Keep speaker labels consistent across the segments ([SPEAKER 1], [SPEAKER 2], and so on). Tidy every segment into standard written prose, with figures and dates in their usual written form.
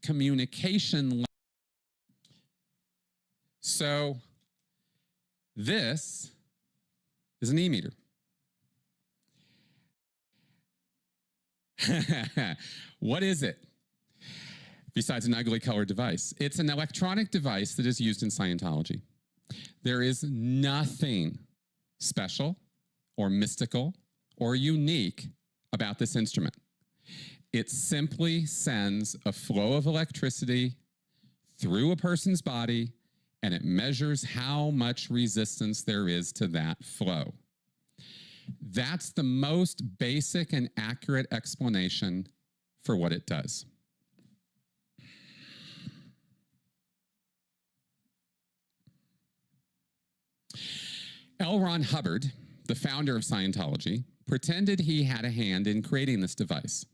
[SPEAKER 1] communication. So this is an e-meter. What is it? Besides an ugly colored device, it's an electronic device that is used in Scientology. There is nothing special or mystical or unique about this instrument. It simply sends a flow of electricity through a person's body, and it measures how much resistance there is to that flow. That's the most basic and accurate explanation for what it does. L. Ron Hubbard, the founder of Scientology, pretended he had a hand in creating this device,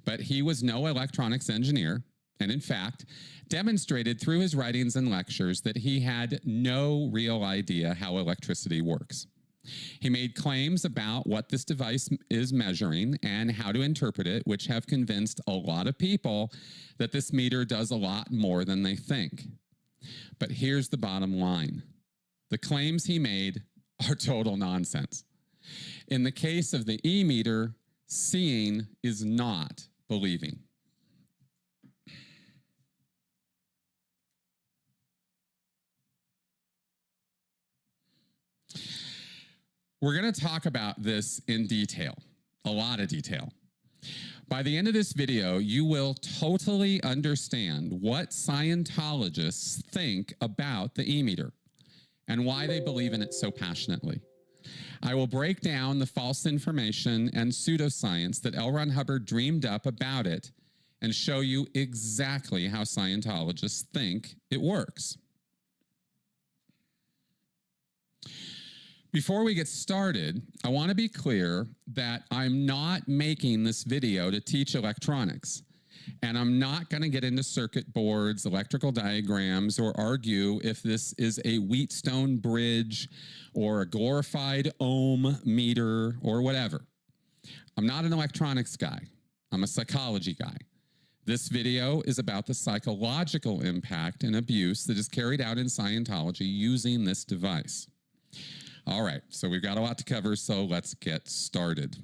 [SPEAKER 1] but he was no electronics engineer, and in fact, demonstrated through his writings and lectures that he had no real idea how electricity works. He made claims about what this device is measuring and how to interpret it, which have convinced a lot of people that this meter does a lot more than they think. But here's the bottom line. The claims he made are total nonsense. In the case of the e-meter, seeing is not believing. We're going to talk about this in detail, a lot of detail. By the end of this video, you will totally understand what Scientologists think about the e-meter and why they believe in it so passionately. I will break down the false information and pseudoscience that L. Ron Hubbard dreamed up about it and show you exactly how Scientologists think it works. Before we get started, I want to be clear that I'm not making this video to teach electronics, and I'm not going to get into circuit boards, electrical diagrams, or argue if this is a Wheatstone bridge or a glorified ohm meter or whatever. I'm not an electronics guy. I'm a psychology guy. This video is about the psychological impact and abuse that is carried out in Scientology using this device. All right, so we've got a lot to cover, so let's get started.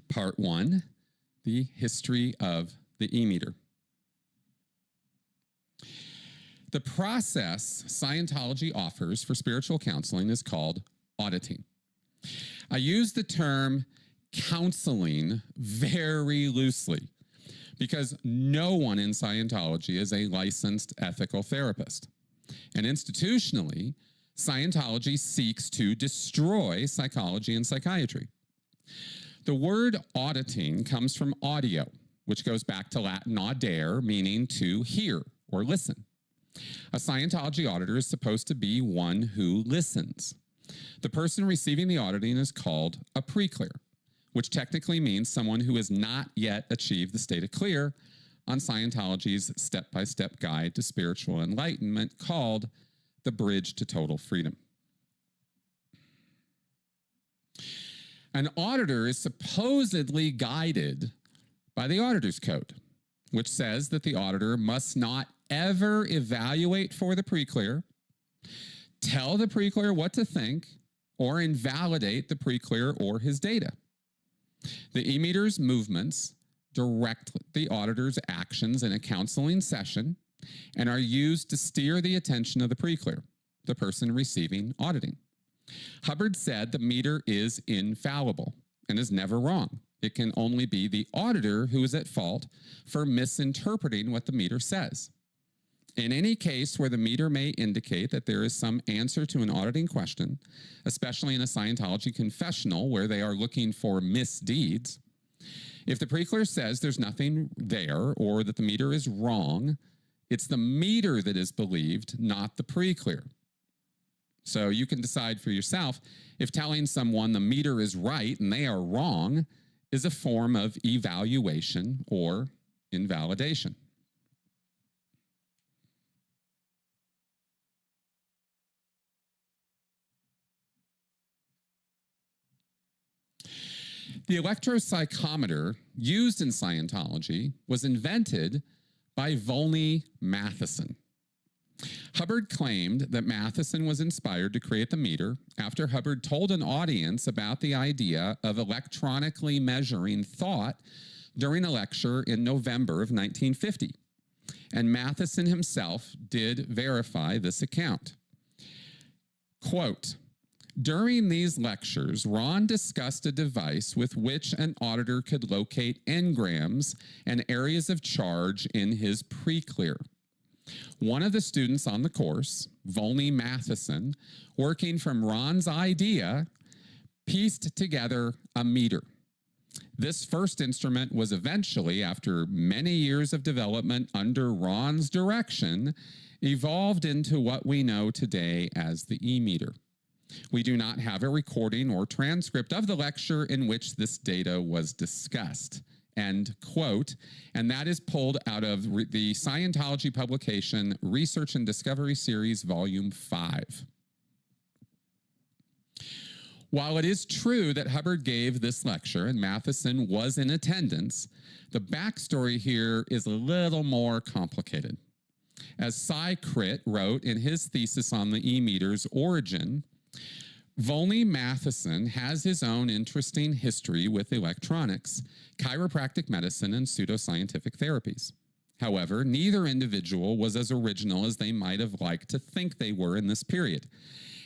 [SPEAKER 1] Part 1, the history of the e-meter. The process Scientology offers for spiritual counseling is called auditing. I use the term counseling very loosely because no one in Scientology is a licensed ethical therapist. And institutionally, Scientology seeks to destroy psychology and psychiatry. The word auditing comes from audio, which goes back to Latin audere, meaning to hear or listen. A Scientology auditor is supposed to be one who listens. The person receiving the auditing is called a pre-clear, which technically means someone who has not yet achieved the state of clear on Scientology's step-by-step guide to spiritual enlightenment called The Bridge to Total Freedom. An auditor is supposedly guided by the Auditor's Code, which says that the auditor must not ever evaluate for the pre-clear, tell the pre-clear what to think, or invalidate the pre-clear or his data. The e-meter's movements direct the auditor's actions in a counseling session and are used to steer the attention of the pre-clear, the person receiving auditing. Hubbard said the meter is infallible and is never wrong. It can only be the auditor who is at fault for misinterpreting what the meter says. In any case where the meter may indicate that there is some answer to an auditing question, especially in a Scientology confessional where they are looking for misdeeds, if the pre-clear says there's nothing there or that the meter is wrong, it's the meter that is believed, not the pre-clear. So you can decide for yourself if telling someone the meter is right and they are wrong is a form of evaluation or invalidation. The electropsychometer used in Scientology was invented by Volney Matheson. Hubbard claimed that Matheson was inspired to create the meter after Hubbard told an audience about the idea of electronically measuring thought during a lecture in November of 1950. And Matheson himself did verify this account. Quote, "During these lectures, Ron discussed a device with which an auditor could locate engrams and areas of charge in his pre-clear. One of the students on the course, Volney Matheson, working from Ron's idea, pieced together a meter. This first instrument was eventually, after many years of development under Ron's direction, evolved into what we know today as the E-meter. We do not have a recording or transcript of the lecture in which this data was discussed." End quote. And that is pulled out of the Scientology publication Research and Discovery Series, Volume 5. While it is true that Hubbard gave this lecture and Matheson was in attendance, the backstory here is a little more complicated. As SciCrit wrote in his thesis on the E-meter's origin, Volney Matheson has his own interesting history with electronics, chiropractic medicine, and pseudoscientific therapies. However, neither individual was as original as they might have liked to think they were in this period.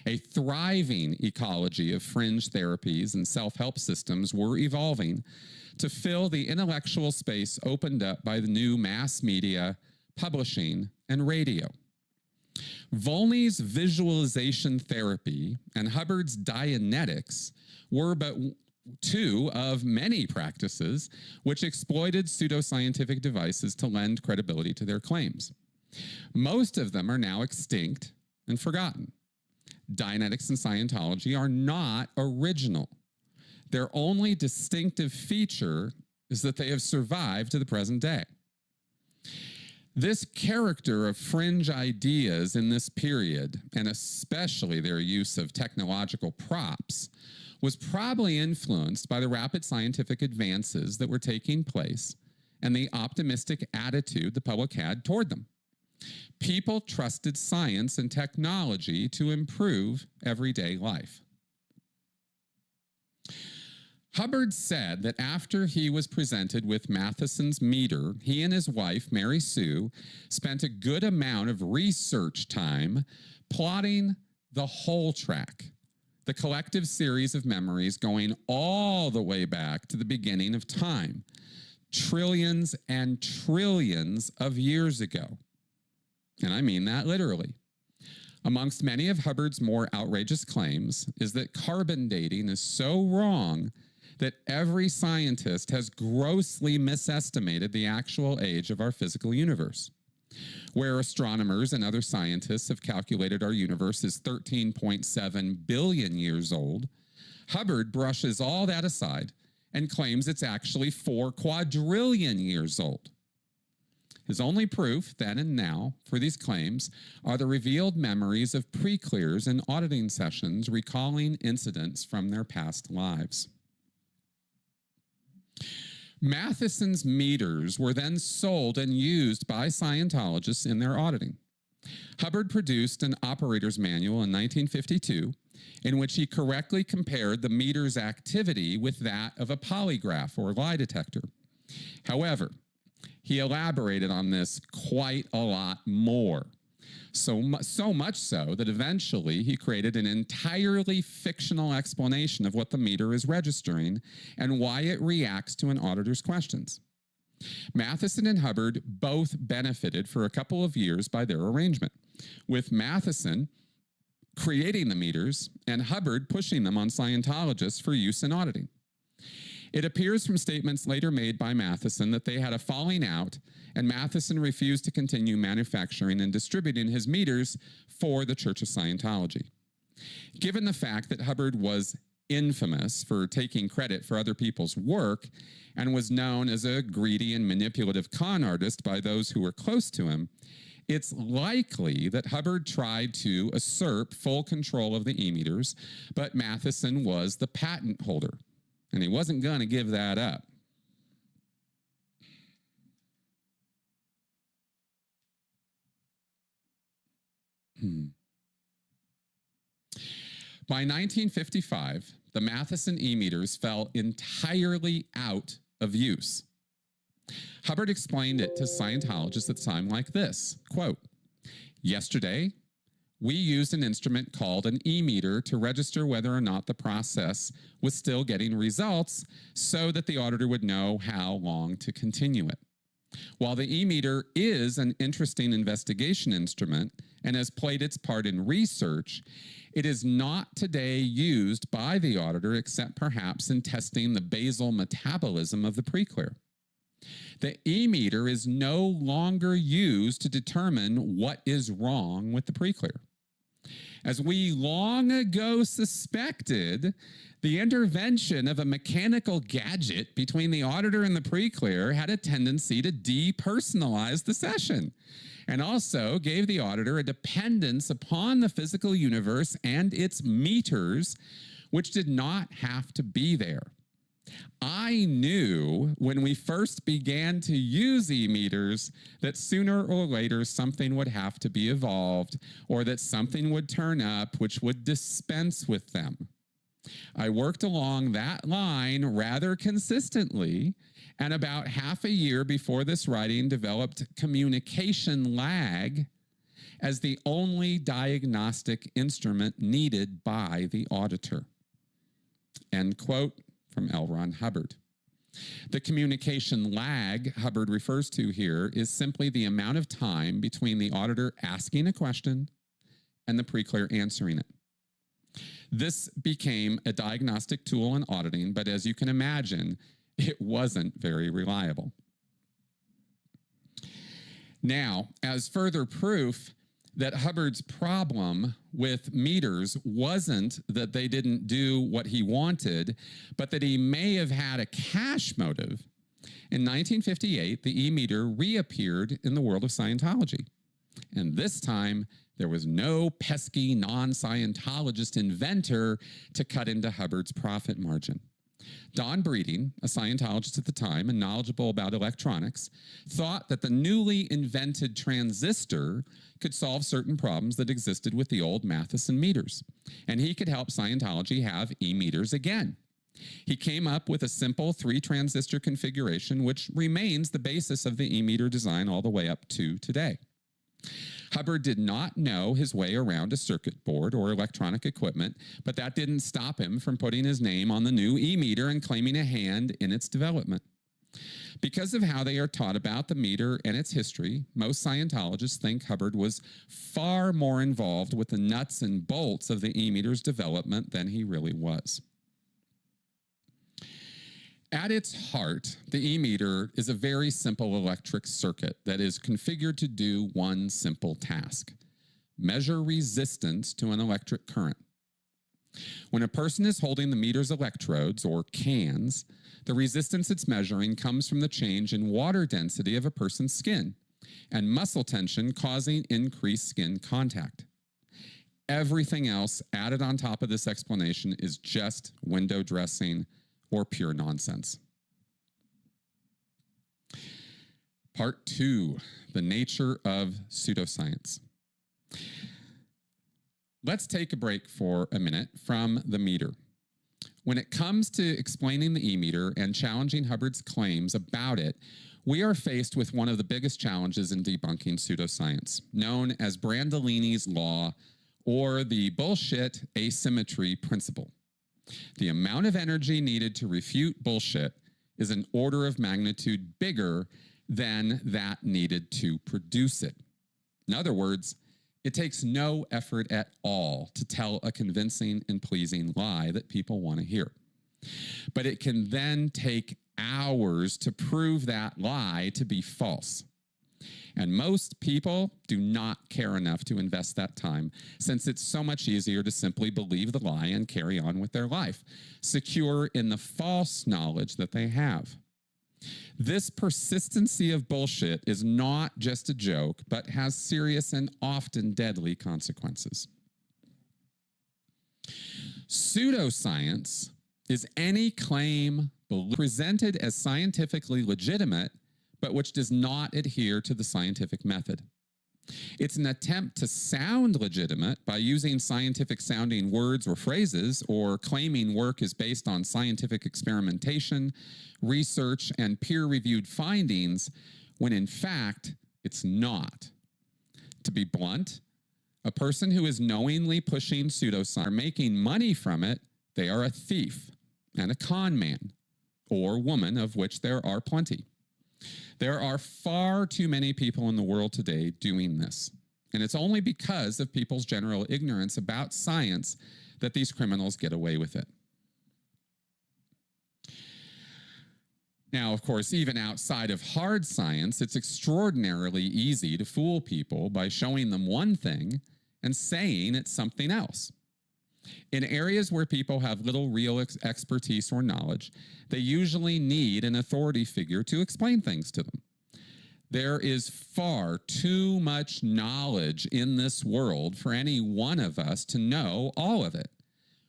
[SPEAKER 1] A thriving ecology of fringe therapies and self-help systems were evolving to fill the intellectual space opened up by the new mass media, publishing, and radio. Volney's visualization therapy and Hubbard's Dianetics were but two of many practices which exploited pseudoscientific devices to lend credibility to their claims. Most of them are now extinct and forgotten. Dianetics and Scientology are not original. Their only distinctive feature is that they have survived to the present day. This character of fringe ideas in this period, and especially their use of technological props, was probably influenced by the rapid scientific advances that were taking place and the optimistic attitude the public had toward them. People trusted science and technology to improve everyday life. Hubbard said that after he was presented with Matheson's meter, he and his wife, Mary Sue, spent a good amount of research time plotting the whole track, the collective series of memories going all the way back to the beginning of time, trillions and trillions of years ago. And I mean that literally. Amongst many of Hubbard's more outrageous claims is that carbon dating is so wrong that every scientist has grossly misestimated the actual age of our physical universe. Where astronomers and other scientists have calculated our universe is 13.7 billion years old, Hubbard brushes all that aside and claims it's actually 4 quadrillion years old. His only proof, then and now, for these claims are the revealed memories of pre-clears and auditing sessions recalling incidents from their past lives. Matheson's meters were then sold and used by Scientologists in their auditing. Hubbard produced an operator's manual in 1952 in which he correctly compared the meter's activity with that of a polygraph or lie detector. However, he elaborated on this quite a lot more. So much so that eventually he created an entirely fictional explanation of what the meter is registering and why it reacts to an auditor's questions. Matheson and Hubbard both benefited for a couple of years by their arrangement, with Matheson creating the meters and Hubbard pushing them on Scientologists for use in auditing. It appears from statements later made by Matheson that they had a falling out and Matheson refused to continue manufacturing and distributing his meters for the Church of Scientology. Given the fact that Hubbard was infamous for taking credit for other people's work and was known as a greedy and manipulative con artist by those who were close to him, it's likely that Hubbard tried to usurp full control of the e-meters, but Matheson was the patent holder. and he wasn't going to give that up. By 1955, the Matheson e-meters fell entirely out of use. Hubbard explained it to Scientologists at the time like this, quote, "Yesterday, we used an instrument called an e-meter to register whether or not the process was still getting results so that the auditor would know how long to continue it. While the e-meter is an interesting investigation instrument and has played its part in research, it is not today used by the auditor except perhaps in testing the basal metabolism of the preclear. The e-meter is no longer used to determine what is wrong with the preclear. As we long ago suspected, the intervention of a mechanical gadget between the auditor and the preclear had a tendency to depersonalize the session, and also gave the auditor a dependence upon the physical universe and its meters, which did not have to be there. I knew when we first began to use e-meters that sooner or later something would have to be evolved, or that something would turn up which would dispense with them. I worked along that line rather consistently, and about half a year before this writing developed communication lag as the only diagnostic instrument needed by the auditor." End quote from L. Ron Hubbard. The communication lag Hubbard refers to here is simply the amount of time between the auditor asking a question and the preclear answering it. This became a diagnostic tool in auditing, but as you can imagine, it wasn't very reliable. Now, as further proof that Hubbard's problem with meters wasn't that they didn't do what he wanted, but that he may have had a cash motive, in 1958, the e-meter reappeared in the world of Scientology. And this time, there was no pesky non-Scientologist inventor to cut into Hubbard's profit margin. Don Breeding, a Scientologist at the time and knowledgeable about electronics, thought that the newly invented transistor could solve certain problems that existed with the old Matheson meters, and he could help Scientology have e-meters again. He came up with a simple 3-transistor configuration, which remains the basis of the e-meter design all the way up to today. Hubbard did not know his way around a circuit board or electronic equipment, but that didn't stop him from putting his name on the new e-meter and claiming a hand in its development. Because of how they are taught about the meter and its history, most Scientologists think Hubbard was far more involved with the nuts and bolts of the e-meter's development than he really was. At its heart, the e-meter is a very simple electric circuit that is configured to do one simple task: measure resistance to an electric current. When a person is holding the meter's electrodes, or cans, the resistance it's measuring comes from the change in water density of a person's skin and muscle tension causing increased skin contact. Everything else added on top of this explanation is just window dressing or pure nonsense. Part 2, the nature of pseudoscience. Let's take a break for a minute from the meter. When it comes to explaining the e-meter and challenging Hubbard's claims about it, we are faced with one of the biggest challenges in debunking pseudoscience, known as Brandolini's law, or the bullshit asymmetry principle. The amount of energy needed to refute bullshit is an order of magnitude bigger than that needed to produce it. In other words, it takes no effort at all to tell a convincing and pleasing lie that people want to hear. But it can then take hours to prove that lie to be false. And most people do not care enough to invest that time, since it's so much easier to simply believe the lie and carry on with their life, secure in the false knowledge that they have. This persistency of bullshit is not just a joke, but has serious and often deadly consequences. Pseudoscience is any claim presented as scientifically legitimate, but which does not adhere to the scientific method. It's an attempt to sound legitimate by using scientific sounding words or phrases, or claiming work is based on scientific experimentation, research, and peer-reviewed findings, when in fact, it's not. To be blunt, a person who is knowingly pushing pseudoscience or making money from it, they are a thief and a con man, or woman, of which there are plenty. There are far too many people in the world today doing this, and it's only because of people's general ignorance about science that these criminals get away with it. Now, of course, even outside of hard science, it's extraordinarily easy to fool people by showing them one thing and saying it's something else. In areas where people have little real expertise or knowledge, they usually need an authority figure to explain things to them. There is far too much knowledge in this world for any one of us to know all of it.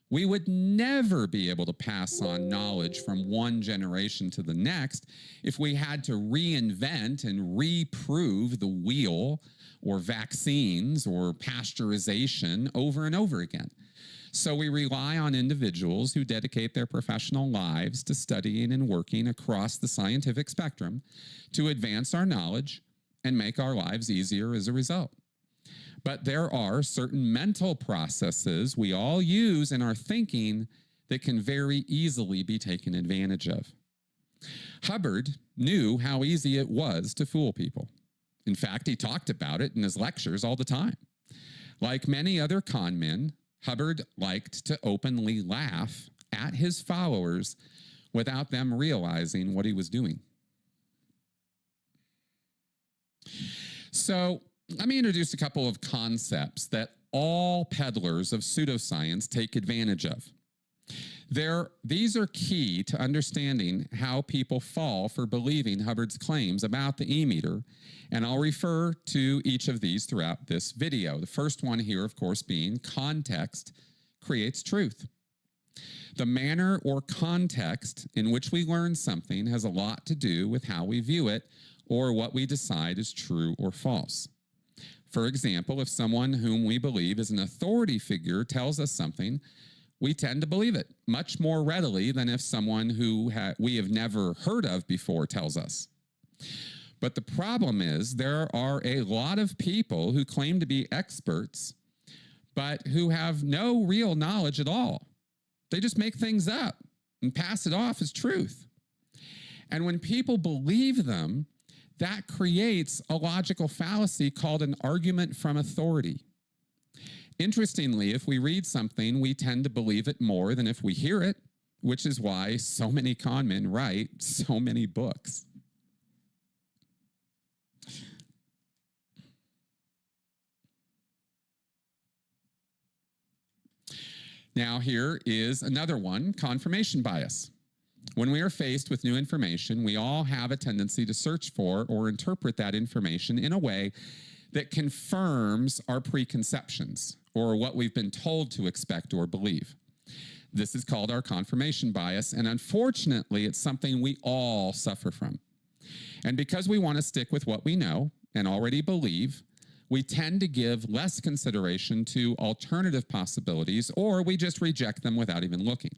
[SPEAKER 1] We would never be able to pass on knowledge from one generation to the next if we had to reinvent and reprove the wheel, or vaccines, or pasteurization over and over again. So we rely on individuals who dedicate their professional lives to studying and working across the scientific spectrum to advance our knowledge and make our lives easier as a result. But there are certain mental processes we all use in our thinking that can very easily be taken advantage of. Hubbard knew how easy it was to fool people. In fact, he talked about it in his lectures all the time. Like many other con men, Hubbard liked to openly laugh at his followers without them realizing what he was doing. So let me introduce a couple of concepts that all peddlers of pseudoscience take advantage of. These are key to understanding how people fall for believing Hubbard's claims about the E-meter, and I'll refer to each of these throughout this video. The first one here, of course, being context creates truth. The manner or context in which we learn something has a lot to do with how we view it or what we decide is true or false. For example, if someone whom we believe is an authority figure tells us something, we tend to believe it much more readily than if someone who we have never heard of before tells us. But the problem is there are a lot of people who claim to be experts, but who have no real knowledge at all. They just make things up and pass it off as truth. And when people believe them, that creates a logical fallacy called an argument from authority. Interestingly, if we read something, we tend to believe it more than if we hear it, which is why so many con men write so many books. Now, here is another one, confirmation bias. When we are faced with new information, we all have a tendency to search for or interpret that information in a way that confirms our preconceptions, or what we've been told to expect or believe. This is called our confirmation bias, and unfortunately, it's something we all suffer from. And because we want to stick with what we know and already believe, we tend to give less consideration to alternative possibilities, or we just reject them without even looking.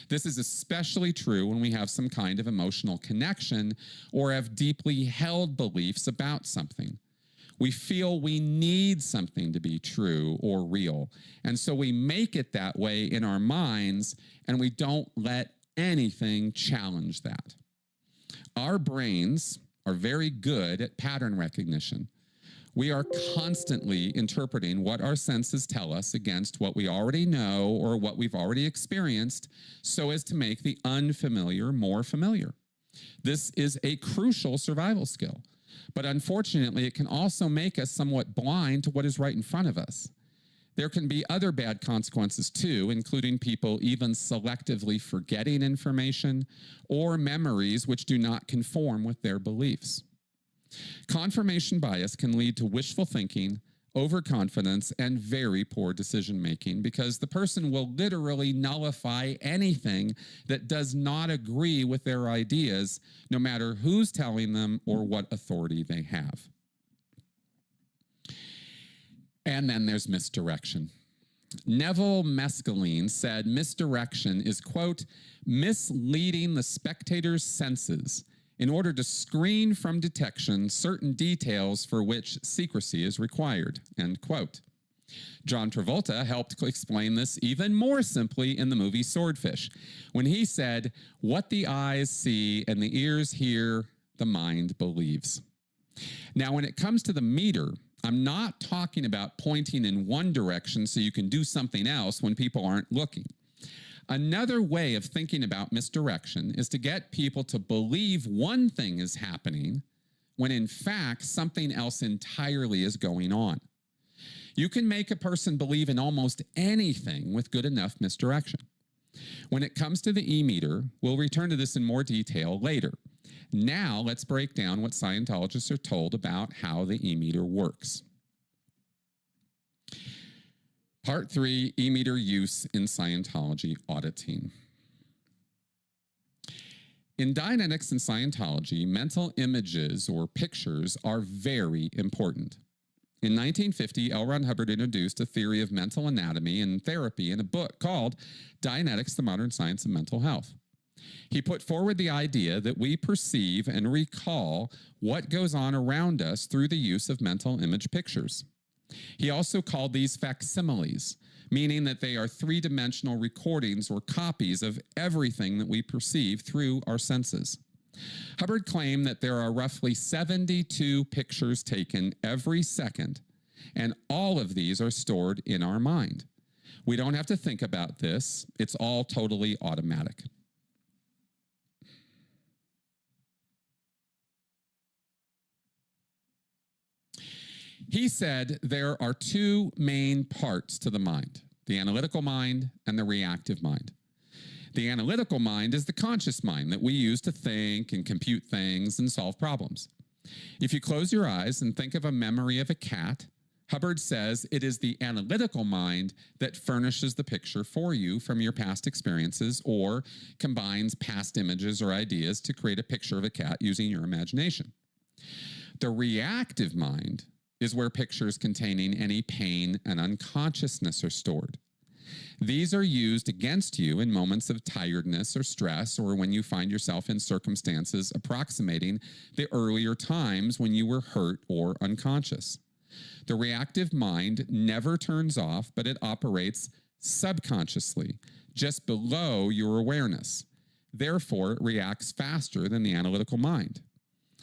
[SPEAKER 1] This is especially true when we have some kind of emotional connection or have deeply held beliefs about something. We feel we need something to be true or real, and so we make it that way in our minds, and we don't let anything challenge that. Our brains are very good at pattern recognition. We are constantly interpreting what our senses tell us against what we already know or what we've already experienced so as to make the unfamiliar more familiar. This is a crucial survival skill. But unfortunately, it can also make us somewhat blind to what is right in front of us. There can be other bad consequences too, including people even selectively forgetting information or memories which do not conform with their beliefs. Confirmation bias can lead to wishful thinking, overconfidence, and very poor decision making, because the person will literally nullify anything that does not agree with their ideas, no matter who's telling them or what authority they have. And then there's misdirection. Neville Mescaline said misdirection is, quote, misleading the spectator's senses in order to screen from detection certain details for which secrecy is required, end quote. John Travolta helped explain this even more simply in the movie Swordfish, when he said, what the eyes see and the ears hear, the mind believes. Now, when it comes to the meter, I'm not talking about pointing in one direction so you can do something else when people aren't looking. Another way of thinking about misdirection is to get people to believe one thing is happening when in fact something else entirely is going on. You can make a person believe in almost anything with good enough misdirection. When it comes to the e-meter, we'll return to this in more detail later. Now let's break down what Scientologists are told about how the e-meter works. Part 3, e-meter use in Scientology auditing. In Dianetics and Scientology, mental images or pictures are very important. In 1950, L. Ron Hubbard introduced a theory of mental anatomy and therapy in a book called Dianetics, the Modern Science of Mental Health. He put forward the idea that we perceive and recall what goes on around us through the use of mental image pictures. He also called these facsimiles, meaning that they are three-dimensional recordings or copies of everything that we perceive through our senses. Hubbard claimed that there are roughly 72 pictures taken every second, and all of these are stored in our mind. We don't have to think about this. It's all totally automatic. He said there are two main parts to the mind, the analytical mind and the reactive mind. The analytical mind is the conscious mind that we use to think and compute things and solve problems. If you close your eyes and think of a memory of a cat, Hubbard says it is the analytical mind that furnishes the picture for you from your past experiences or combines past images or ideas to create a picture of a cat using your imagination. The reactive mind is where pictures containing any pain and unconsciousness are stored. These are used against you in moments of tiredness or stress, or when you find yourself in circumstances approximating the earlier times when you were hurt or unconscious. The reactive mind never turns off, but it operates subconsciously, just below your awareness. Therefore, it reacts faster than the analytical mind.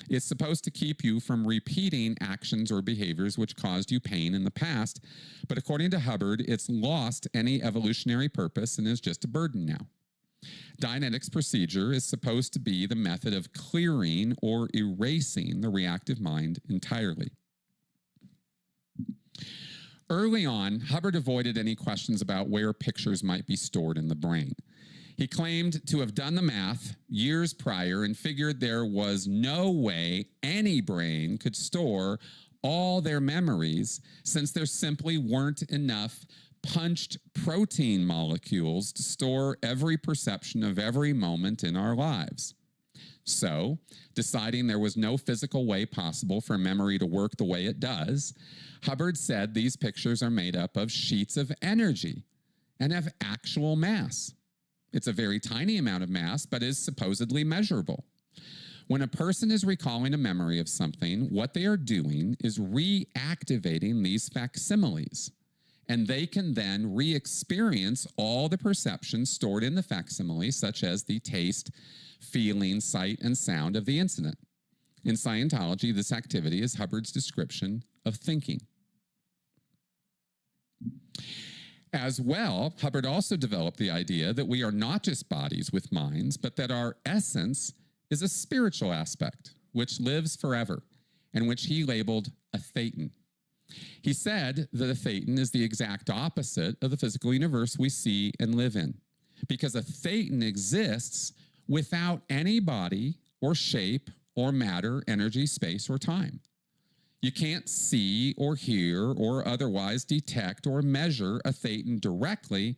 [SPEAKER 1] It's supposed to keep you from repeating actions or behaviors which caused you pain in the past, but according to Hubbard, it's lost any evolutionary purpose and is just a burden now. Dianetics procedure is supposed to be the method of clearing or erasing the reactive mind entirely. Early on, Hubbard avoided any questions about where pictures might be stored in the brain. He claimed to have done the math years prior and figured there was no way any brain could store all their memories, since there simply weren't enough punched protein molecules to store every perception of every moment in our lives. So, deciding there was no physical way possible for memory to work the way it does, Hubbard said these pictures are made up of sheets of energy and have actual mass. It's a very tiny amount of mass, but is supposedly measurable. When a person is recalling a memory of something, what they are doing is reactivating these facsimiles, and they can then re-experience all the perceptions stored in the facsimile, such as the taste, feeling, sight, and sound of the incident. In Scientology, this activity is Hubbard's description of thinking. As well, Hubbard also developed the idea that we are not just bodies with minds, but that our essence is a spiritual aspect, which lives forever, and which he labeled a thetan. He said that a thetan is the exact opposite of the physical universe we see and live in, because a thetan exists without any body or shape or matter, energy, space, or time. You can't see or hear or otherwise detect or measure a thetan directly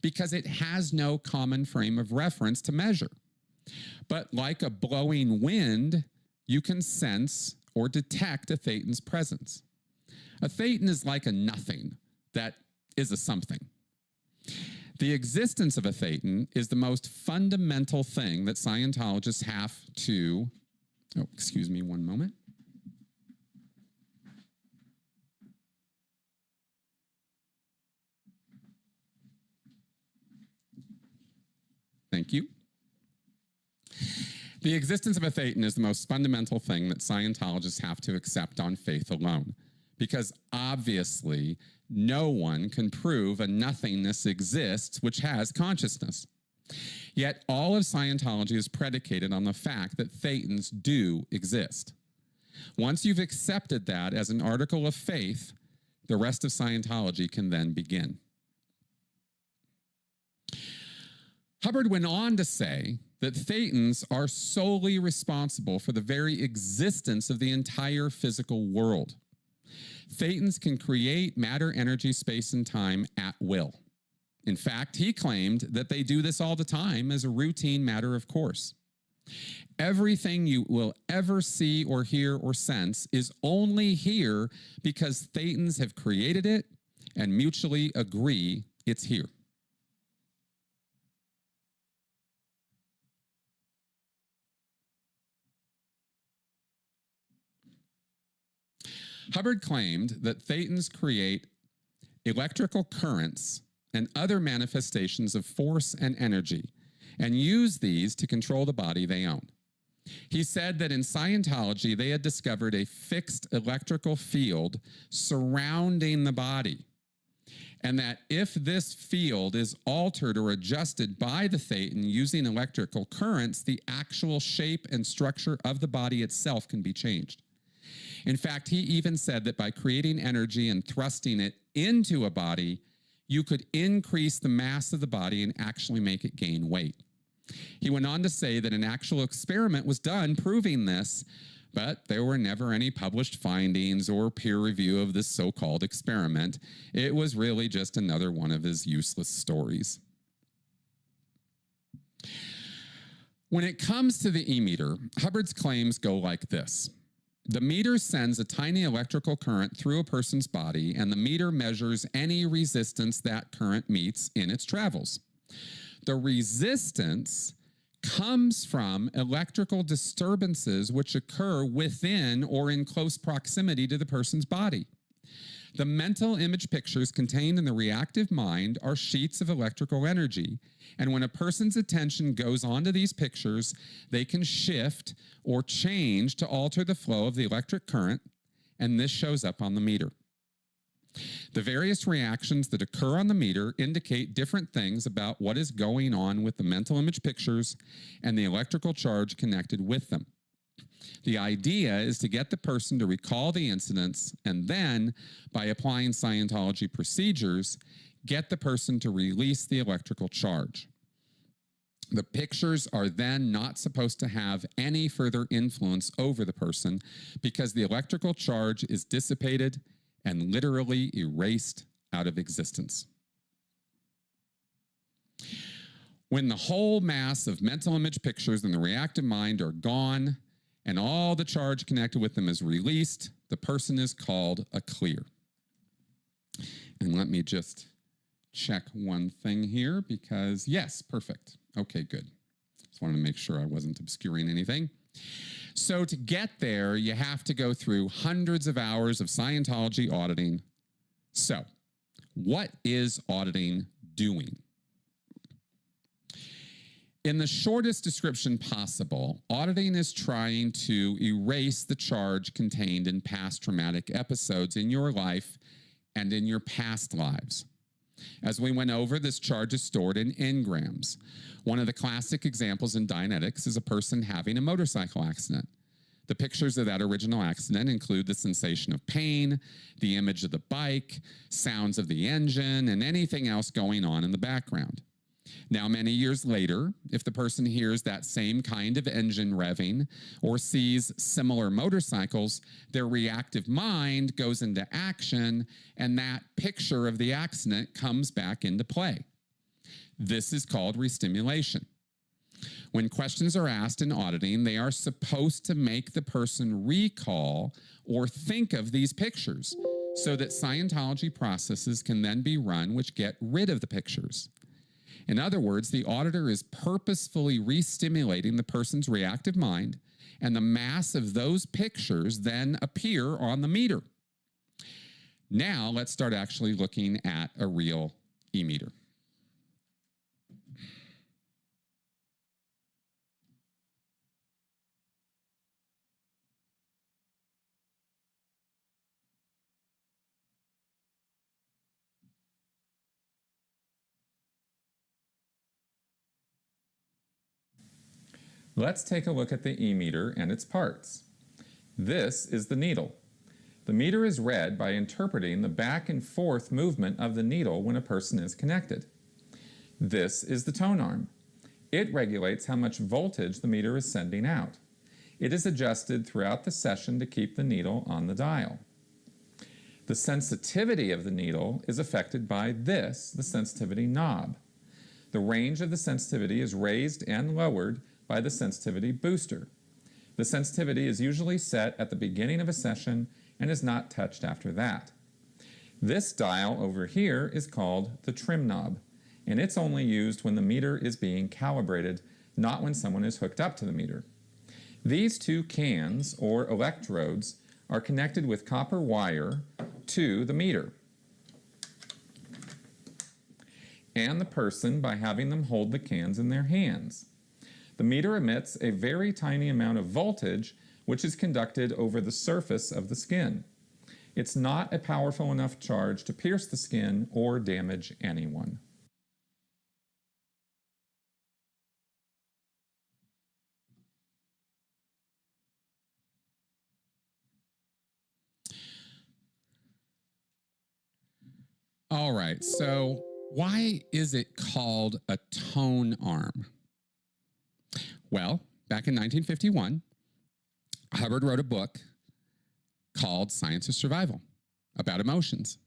[SPEAKER 1] because it has no common frame of reference to measure. But like a blowing wind, you can sense or detect a thetan's presence. A thetan is like a nothing that is a something. The existence of a thetan is the most fundamental thing that Scientologists have to... Oh, excuse me one moment. Thank you. The existence of a thetan is the most fundamental thing that Scientologists have to accept on faith alone, because obviously no one can prove a nothingness exists which has consciousness. Yet all of Scientology is predicated on the fact that thetans do exist. Once you've accepted that as an article of faith, the rest of Scientology can then begin. Hubbard went on to say that thetans are solely responsible for the very existence of the entire physical world. Thetans can create matter, energy, space, and time at will. In fact, he claimed that they do this all the time as a routine matter of course. Everything you will ever see or hear or sense is only here because thetans have created it and mutually agree it's here. Hubbard claimed that thetans create electrical currents and other manifestations of force and energy and use these to control the body they own. He said that in Scientology, they had discovered a fixed electrical field surrounding the body, and that if this field is altered or adjusted by the thetan using electrical currents, the actual shape and structure of the body itself can be changed. In fact, he even said that by creating energy and thrusting it into a body, you could increase the mass of the body and actually make it gain weight. He went on to say that an actual experiment was done proving this, but there were never any published findings or peer review of this so-called experiment. It was really just another one of his useless stories. When it comes to the e-meter, Hubbard's claims go like this. The meter sends a tiny electrical current through a person's body, and the meter measures any resistance that current meets in its travels. The resistance comes from electrical disturbances which occur within or in close proximity to the person's body. The mental image pictures contained in the reactive mind are sheets of electrical energy, and when a person's attention goes onto these pictures, they can shift or change to alter the flow of the electric current, and this shows up on the meter. The various reactions that occur on the meter indicate different things about what is going on with the mental image pictures and the electrical charge connected with them. The idea is to get the person to recall the incidents and then, by applying Scientology procedures, get the person to release the electrical charge. The pictures are then not supposed to have any further influence over the person because the electrical charge is dissipated and literally erased out of existence. When the whole mass of mental image pictures in the reactive mind are gone and all the charge connected with them is released, the person is called a clear. And let me just check one thing here because, yes, perfect. Okay, good. Just wanted to make sure I wasn't obscuring anything. So to get there, you have to go through hundreds of hours of Scientology auditing. So what is auditing doing? In the shortest description possible, auditing is trying to erase the charge contained in past traumatic episodes in your life and in your past lives. As we went over, this charge is stored in engrams. One of the classic examples in Dianetics is a person having a motorcycle accident. The pictures of that original accident include the sensation of pain, the image of the bike, sounds of the engine, and anything else going on in the background. Now, many years later, if the person hears that same kind of engine revving or sees similar motorcycles, their reactive mind goes into action, and that picture of the accident comes back into play. This is called restimulation. When questions are asked in auditing, they are supposed to make the person recall or think of these pictures so that Scientology processes can then be run which get rid of the pictures. In other words, the auditor is purposefully re-stimulating the person's reactive mind, and the mass of those pictures then appear on the meter. Now, let's start actually looking at a real e-meter. Let's take a look at the e-meter and its parts. This is the needle. The meter is read by interpreting the back and forth movement of the needle when a person is connected. This is the tone arm. It regulates how much voltage the meter is sending out. It is adjusted throughout the session to keep the needle on the dial. The sensitivity of the needle is affected by this, the sensitivity knob. The range of the sensitivity is raised and lowered by the sensitivity booster. The sensitivity is usually set at the beginning of a session and is not touched after that. This dial over here is called the trim knob, and it's only used when the meter is being calibrated, not when someone is hooked up to the meter. These two cans, or electrodes, are connected with copper wire to the meter and the person by having them hold the cans in their hands. The meter emits a very tiny amount of voltage which is conducted over the surface of the skin. It's not a powerful enough charge to pierce the skin or damage anyone. All right, so why is it called a tone arm? Well, back in 1951, Hubbard wrote a book called Science of Survival about emotions.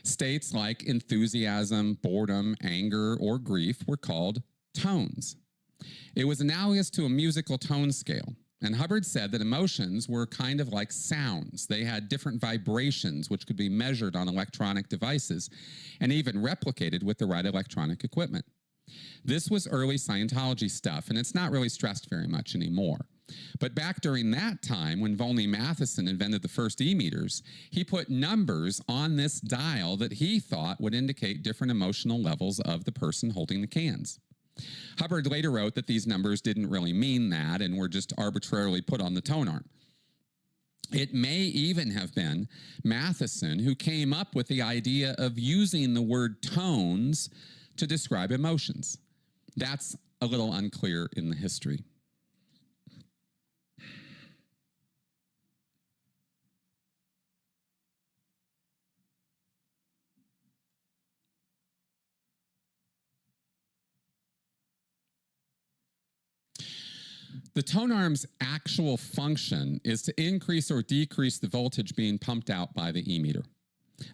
[SPEAKER 1] States like enthusiasm, boredom, anger, or grief were called tones. It was analogous to a musical tone scale, and Hubbard said that emotions were kind of like sounds. They had different vibrations which could be measured on electronic devices and even replicated with the right electronic equipment. This was early Scientology stuff, and it's not really stressed very much anymore. But back during that time, when Volney Matheson invented the first e-meters, he put numbers on this dial that he thought would indicate different emotional levels of the person holding the cans. Hubbard later wrote that these numbers didn't really mean that and were just arbitrarily put on the tone arm. It may even have been Matheson who came up with the idea of using the word tones to describe emotions. That's a little unclear in the history. The tone arm's actual function is to increase or decrease the voltage being pumped out by the e-meter.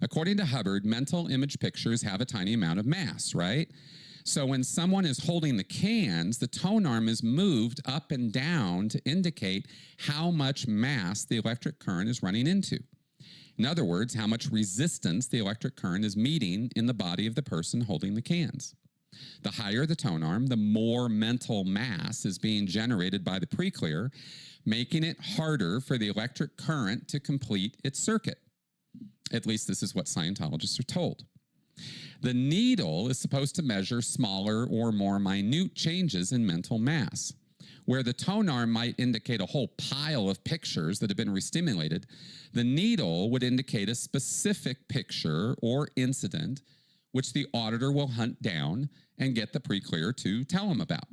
[SPEAKER 1] According to Hubbard, mental image pictures have a tiny amount of mass, right? So when someone is holding the cans, the tone arm is moved up and down to indicate how much mass the electric current is running into. In other words, how much resistance the electric current is meeting in the body of the person holding the cans. The higher the tone arm, the more mental mass is being generated by the pre-clear, making it harder for the electric current to complete its circuit. At least this is what Scientologists are told. The needle is supposed to measure smaller or more minute changes in mental mass. Where the tone arm might indicate a whole pile of pictures that have been restimulated, the needle would indicate a specific picture or incident which the auditor will hunt down and get the pre-clear to tell him about.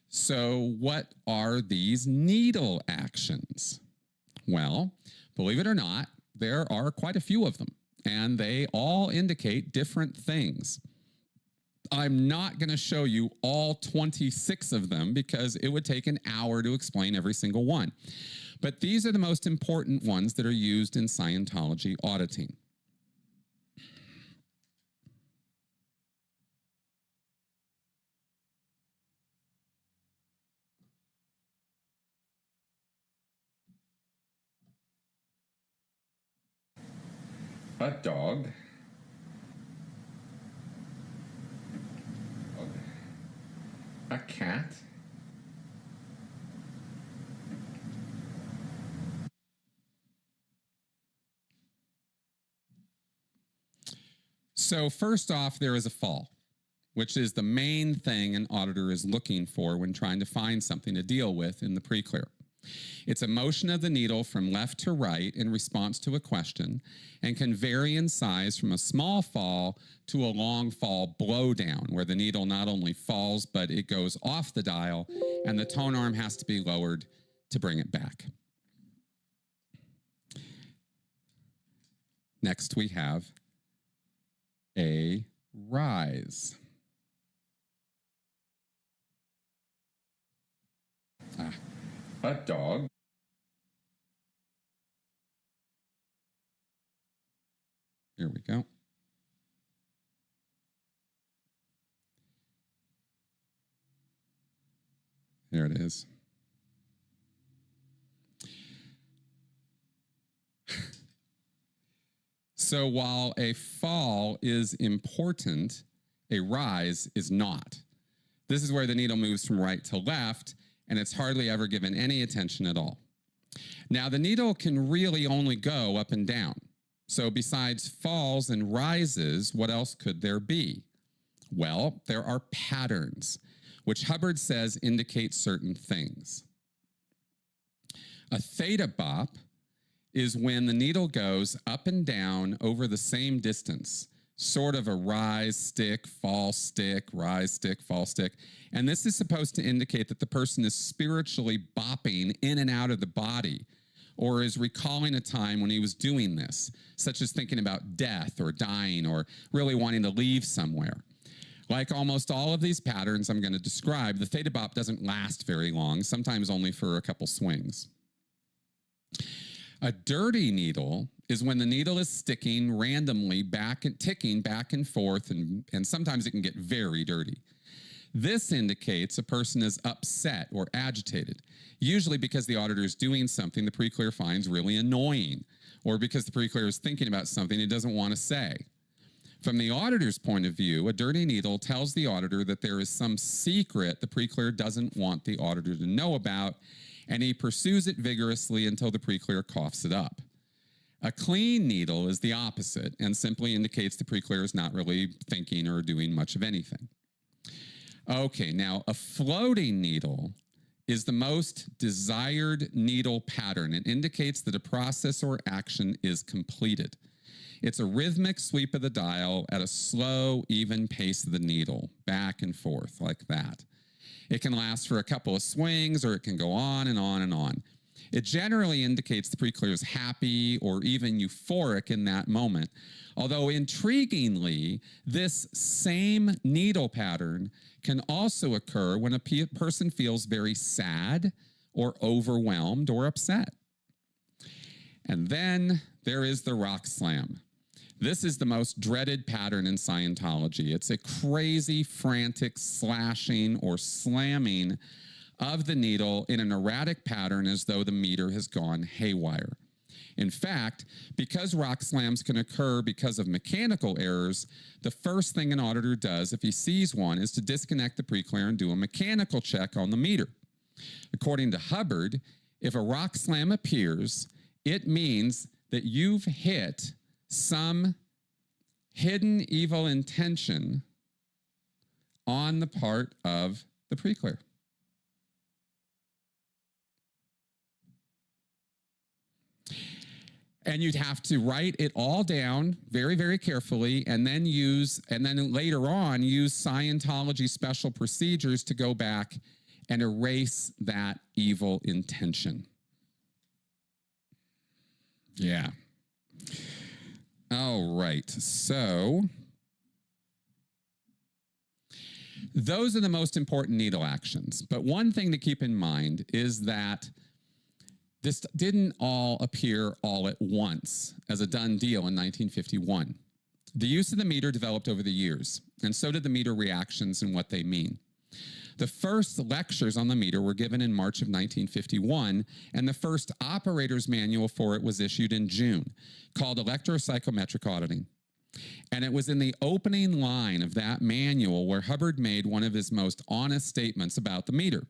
[SPEAKER 1] So what are these needle actions? Well, believe it or not, there are quite a few of them, and they all indicate different things. I'm not going to show you all 26 of them because it would take an hour to explain every single one. But these are the most important ones that are used in Scientology auditing. A dog. A cat. So first off, there is a fall, which is the main thing an auditor is looking for when trying to find something to deal with in the pre-clear. It's a motion of the needle from left to right in response to a question and can vary in size from a small fall to a long fall blowdown, where the needle not only falls, but it goes off the dial and the tone arm has to be lowered to bring it back. Next, we have a rise. A dog. Here we go. There it is. So while a fall is important, a rise is not. This is where the needle moves from right to left, and it's hardly ever given any attention at all. Now, the needle can really only go up and down. So besides falls and rises, what else could there be? Well, there are patterns, which Hubbard says indicate certain things. A theta bop is when the needle goes up and down over the same distance, sort of a rise, stick, fall, stick, rise, stick, fall, stick. And this is supposed to indicate that the person is spiritually bopping in and out of the body, or is recalling a time when he was doing this, such as thinking about death or dying or really wanting to leave somewhere. Like almost all of these patterns I'm going to describe, the theta bop doesn't last very long, sometimes only for a couple swings. A dirty needle is when the needle is sticking randomly back and ticking back and forth, and sometimes it can get very dirty. This indicates a person is upset or agitated, usually because the auditor is doing something the pre-clear finds really annoying, or because the pre-clear is thinking about something it doesn't want to say. From the auditor's point of view, a dirty needle tells the auditor that there is some secret the pre-clear doesn't want the auditor to know about, and he pursues it vigorously until the pre-clear coughs it up. A clean needle is the opposite and simply indicates the pre-clear is not really thinking or doing much of anything. Okay, now a floating needle is the most desired needle pattern. It indicates that a process or action is completed. It's a rhythmic sweep of the dial at a slow, even pace of the needle, back and forth like that. It can last for a couple of swings, or it can go on and on and on. It generally indicates the pre-clear is happy or even euphoric in that moment. Although intriguingly, this same needle pattern can also occur when a person feels very sad or overwhelmed or upset. And then there is the rock slam. This is the most dreaded pattern in Scientology. It's a crazy, frantic slashing or slamming of the needle in an erratic pattern as though the meter has gone haywire. In fact, because rock slams can occur because of mechanical errors, the first thing an auditor does if he sees one is to disconnect the pre-clear and do a mechanical check on the meter. According to Hubbard, if a rock slam appears, it means that you've hit some hidden evil intention on the part of the pre-clear. And you'd have to write it all down very, very carefully, and then later on use Scientology special procedures to go back and erase that evil intention. Yeah. All right. So Those are the most important needle actions. But one thing to keep in mind is that this didn't all appear all at once as a done deal in 1951. The use of the meter developed over the years, and so did the meter reactions and what they mean. The first lectures on the meter were given in March of 1951, and the first operator's manual for it was issued in June, called Electropsychometric Auditing. And it was in the opening line of that manual where Hubbard made one of his most honest statements about the meter,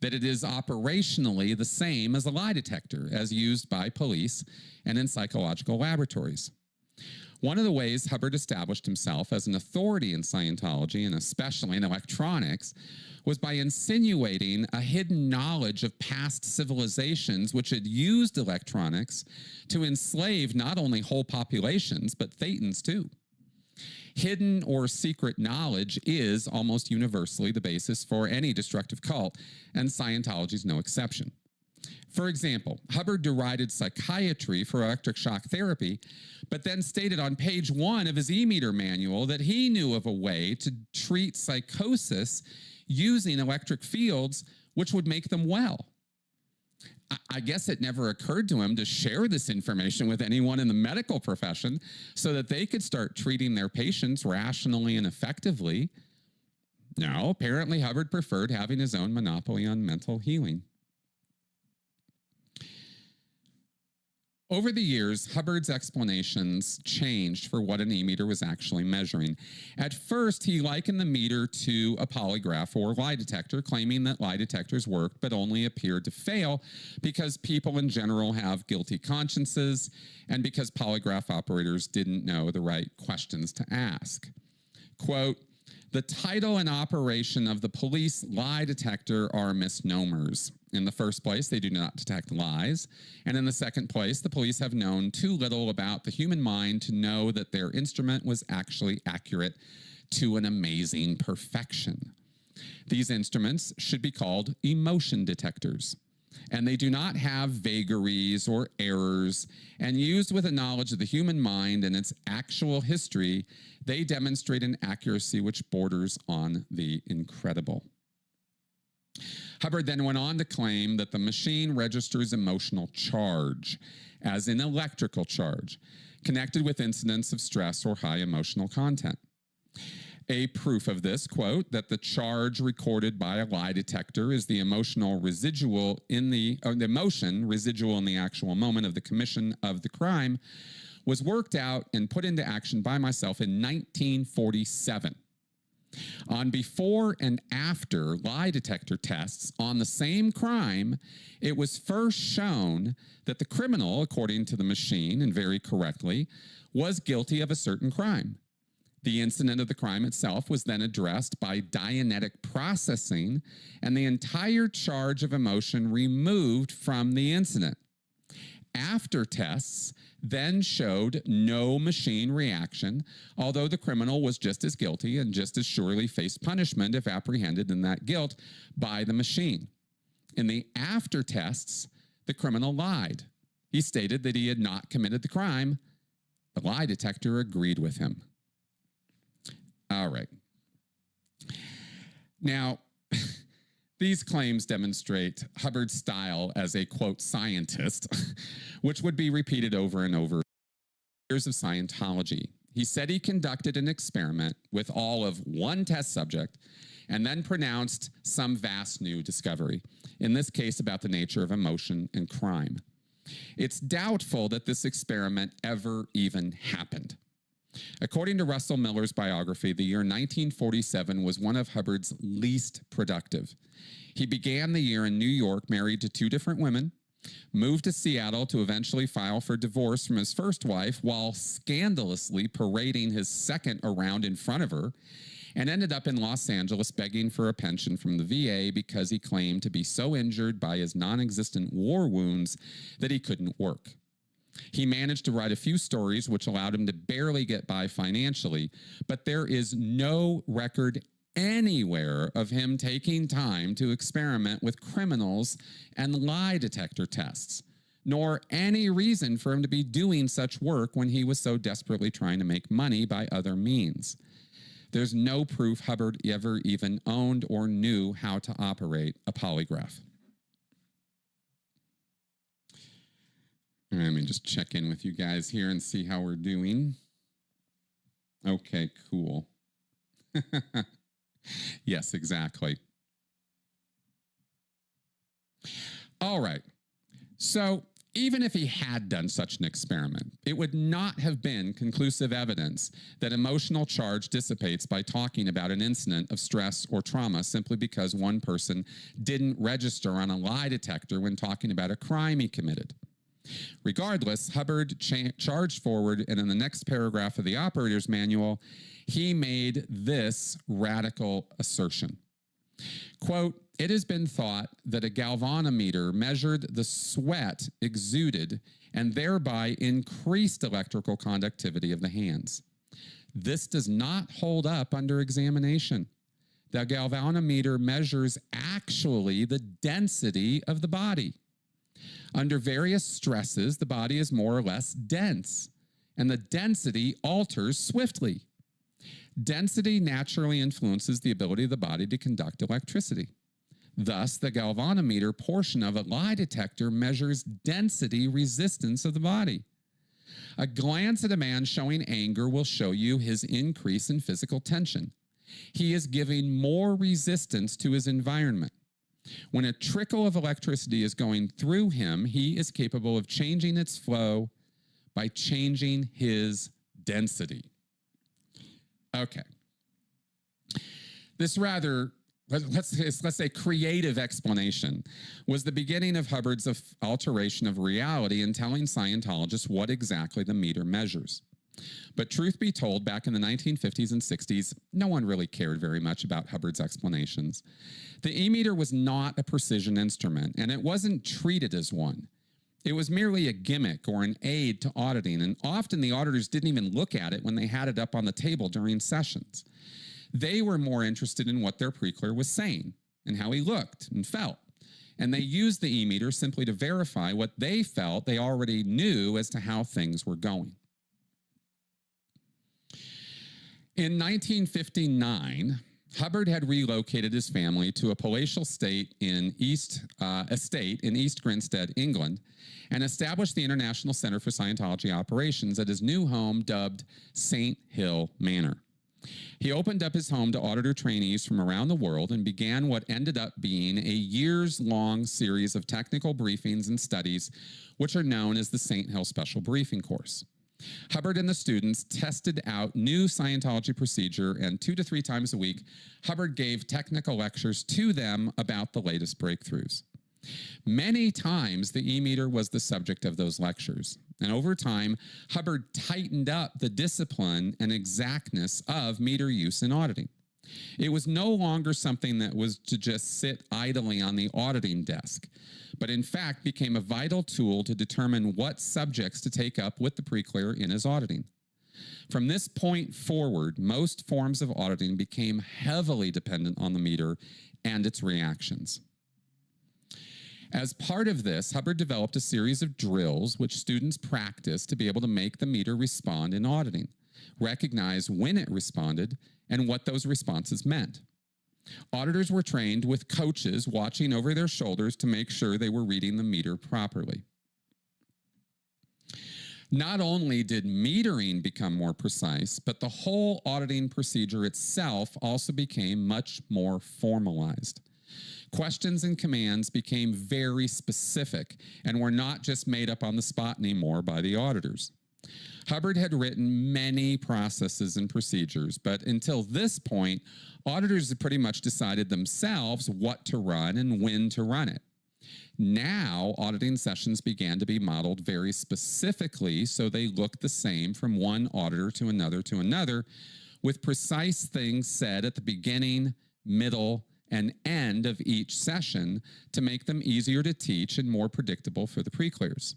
[SPEAKER 1] that it is operationally the same as a lie detector as used by police and in psychological laboratories. One of the ways Hubbard established himself as an authority in Scientology, and especially in electronics, was by insinuating a hidden knowledge of past civilizations which had used electronics to enslave not only whole populations, but thetans too. Hidden or secret knowledge is almost universally the basis for any destructive cult, and Scientology is no exception. For example, Hubbard derided psychiatry for electric shock therapy, but then stated on page 1 of his e-meter manual that he knew of a way to treat psychosis using electric fields, which would make them well. I guess it never occurred to him to share this information with anyone in the medical profession so that they could start treating their patients rationally and effectively. No, apparently Hubbard preferred having his own monopoly on mental healing. Over the years, Hubbard's explanations changed for what an e-meter was actually measuring. At first, he likened the meter to a polygraph or lie detector, claiming that lie detectors worked but only appeared to fail because people in general have guilty consciences and because polygraph operators didn't know the right questions to ask. Quote, "The title and operation of the police lie detector are misnomers. In the first place, they do not detect lies. And in the second place, the police have known too little about the human mind to know that their instrument was actually accurate to an amazing perfection. These instruments should be called emotion detectors. And they do not have vagaries or errors, and used with a knowledge of the human mind and its actual history, they demonstrate an accuracy which borders on the incredible." Hubbard then went on to claim that the machine registers emotional charge, as in electrical charge, connected with incidents of stress or high emotional content. A proof of this, quote, that the charge recorded by a lie detector is the emotional residual in the emotion residual in the actual moment of the commission of the crime, was worked out and put into action by myself in 1947. On before and after lie detector tests on the same crime, it was first shown that the criminal, according to the machine and very correctly, was guilty of a certain crime. The incident of the crime itself was then addressed by Dianetic processing and the entire charge of emotion removed from the incident. After tests then showed no machine reaction, although the criminal was just as guilty and just as surely faced punishment if apprehended in that guilt by the machine. In the after tests, the criminal lied. He stated that he had not committed the crime. The lie detector agreed with him. All right. Now, these claims demonstrate Hubbard's style as a, quote, scientist, which would be repeated over and over years of Scientology. He said he conducted an experiment with all of one test subject and then pronounced some vast new discovery, in this case about the nature of emotion and crime. It's doubtful that this experiment ever even happened. According to Russell Miller's biography, the year 1947 was one of Hubbard's least productive. He began the year in New York, married to 2 different women, moved to Seattle to eventually file for divorce from his first wife while scandalously parading his second around in front of her, and ended up in Los Angeles begging for a pension from the VA because he claimed to be so injured by his non-existent war wounds that he couldn't work. He managed to write a few stories which allowed him to barely get by financially, but there is no record anywhere of him taking time to experiment with criminals and lie detector tests, nor any reason for him to be doing such work when he was so desperately trying to make money by other means. there's no proof Hubbard ever even owned or knew how to operate a polygraph. All right, let me just check in with you guys here and see how we're doing. Okay, cool. Yes, exactly. All right. So even if he had done such an experiment, it would not have been conclusive evidence that emotional charge dissipates by talking about an incident of stress or trauma simply because one person didn't register on a lie detector when talking about a crime he committed. Regardless, Hubbard charged forward, and in the next paragraph of the operator's manual, he made this radical assertion. Quote, "It has been thought that a galvanometer measured the sweat exuded and thereby increased electrical conductivity of the hands. This does not hold up under examination. The galvanometer measures actually the density of the body. Under various stresses, the body is more or less dense, and the density alters swiftly. Density naturally influences the ability of the body to conduct electricity. Thus, the galvanometer portion of a lie detector measures density resistance of the body. A glance at a man showing anger will show you his increase in physical tension. He is giving more resistance to his environment. When a trickle of electricity is going through him, he is capable of changing its flow by changing his density." Okay. This rather, let's say, creative explanation was the beginning of Hubbard's alteration of reality in telling Scientologists what exactly the meter measures. But truth be told, back in the 1950s and 60s, no one really cared very much about Hubbard's explanations. The e-meter was not a precision instrument, and it wasn't treated as one. It was merely a gimmick or an aid to auditing, and often the auditors didn't even look at it when they had it up on the table during sessions. They were more interested in what their pre-clear was saying and how he looked and felt. And they used the e-meter simply to verify what they felt they already knew as to how things were going. In 1959, Hubbard had relocated his family to a palatial estate in East Grinstead, England, and established the International Center for Scientology Operations at his new home dubbed St. Hill Manor. He opened up his home to auditor trainees from around the world and began what ended up being a years-long series of technical briefings and studies, which are known as the St. Hill Special Briefing Course. Hubbard and the students tested out new Scientology procedure, and 2 to 3 times a week, Hubbard gave technical lectures to them about the latest breakthroughs. Many times, the e-meter was the subject of those lectures, and over time, Hubbard tightened up the discipline and exactness of meter use in auditing. It was no longer something that was to just sit idly on the auditing desk, but in fact became a vital tool to determine what subjects to take up with the pre-clear in his auditing. From this point forward, most forms of auditing became heavily dependent on the meter and its reactions. As part of this, Hubbard developed a series of drills which students practiced to be able to make the meter respond in auditing, recognize when it responded, and what those responses meant. Auditors were trained with coaches watching over their shoulders to make sure they were reading the meter properly. Not only did metering become more precise, but the whole auditing procedure itself also became much more formalized. Questions and commands became very specific and were not just made up on the spot anymore by the auditors. Hubbard had written many processes and procedures, but until this point, auditors had pretty much decided themselves what to run and when to run it. Now, auditing sessions began to be modeled very specifically so they looked the same from one auditor to another, with precise things said at the beginning, middle, and end of each session to make them easier to teach and more predictable for the pre-clears.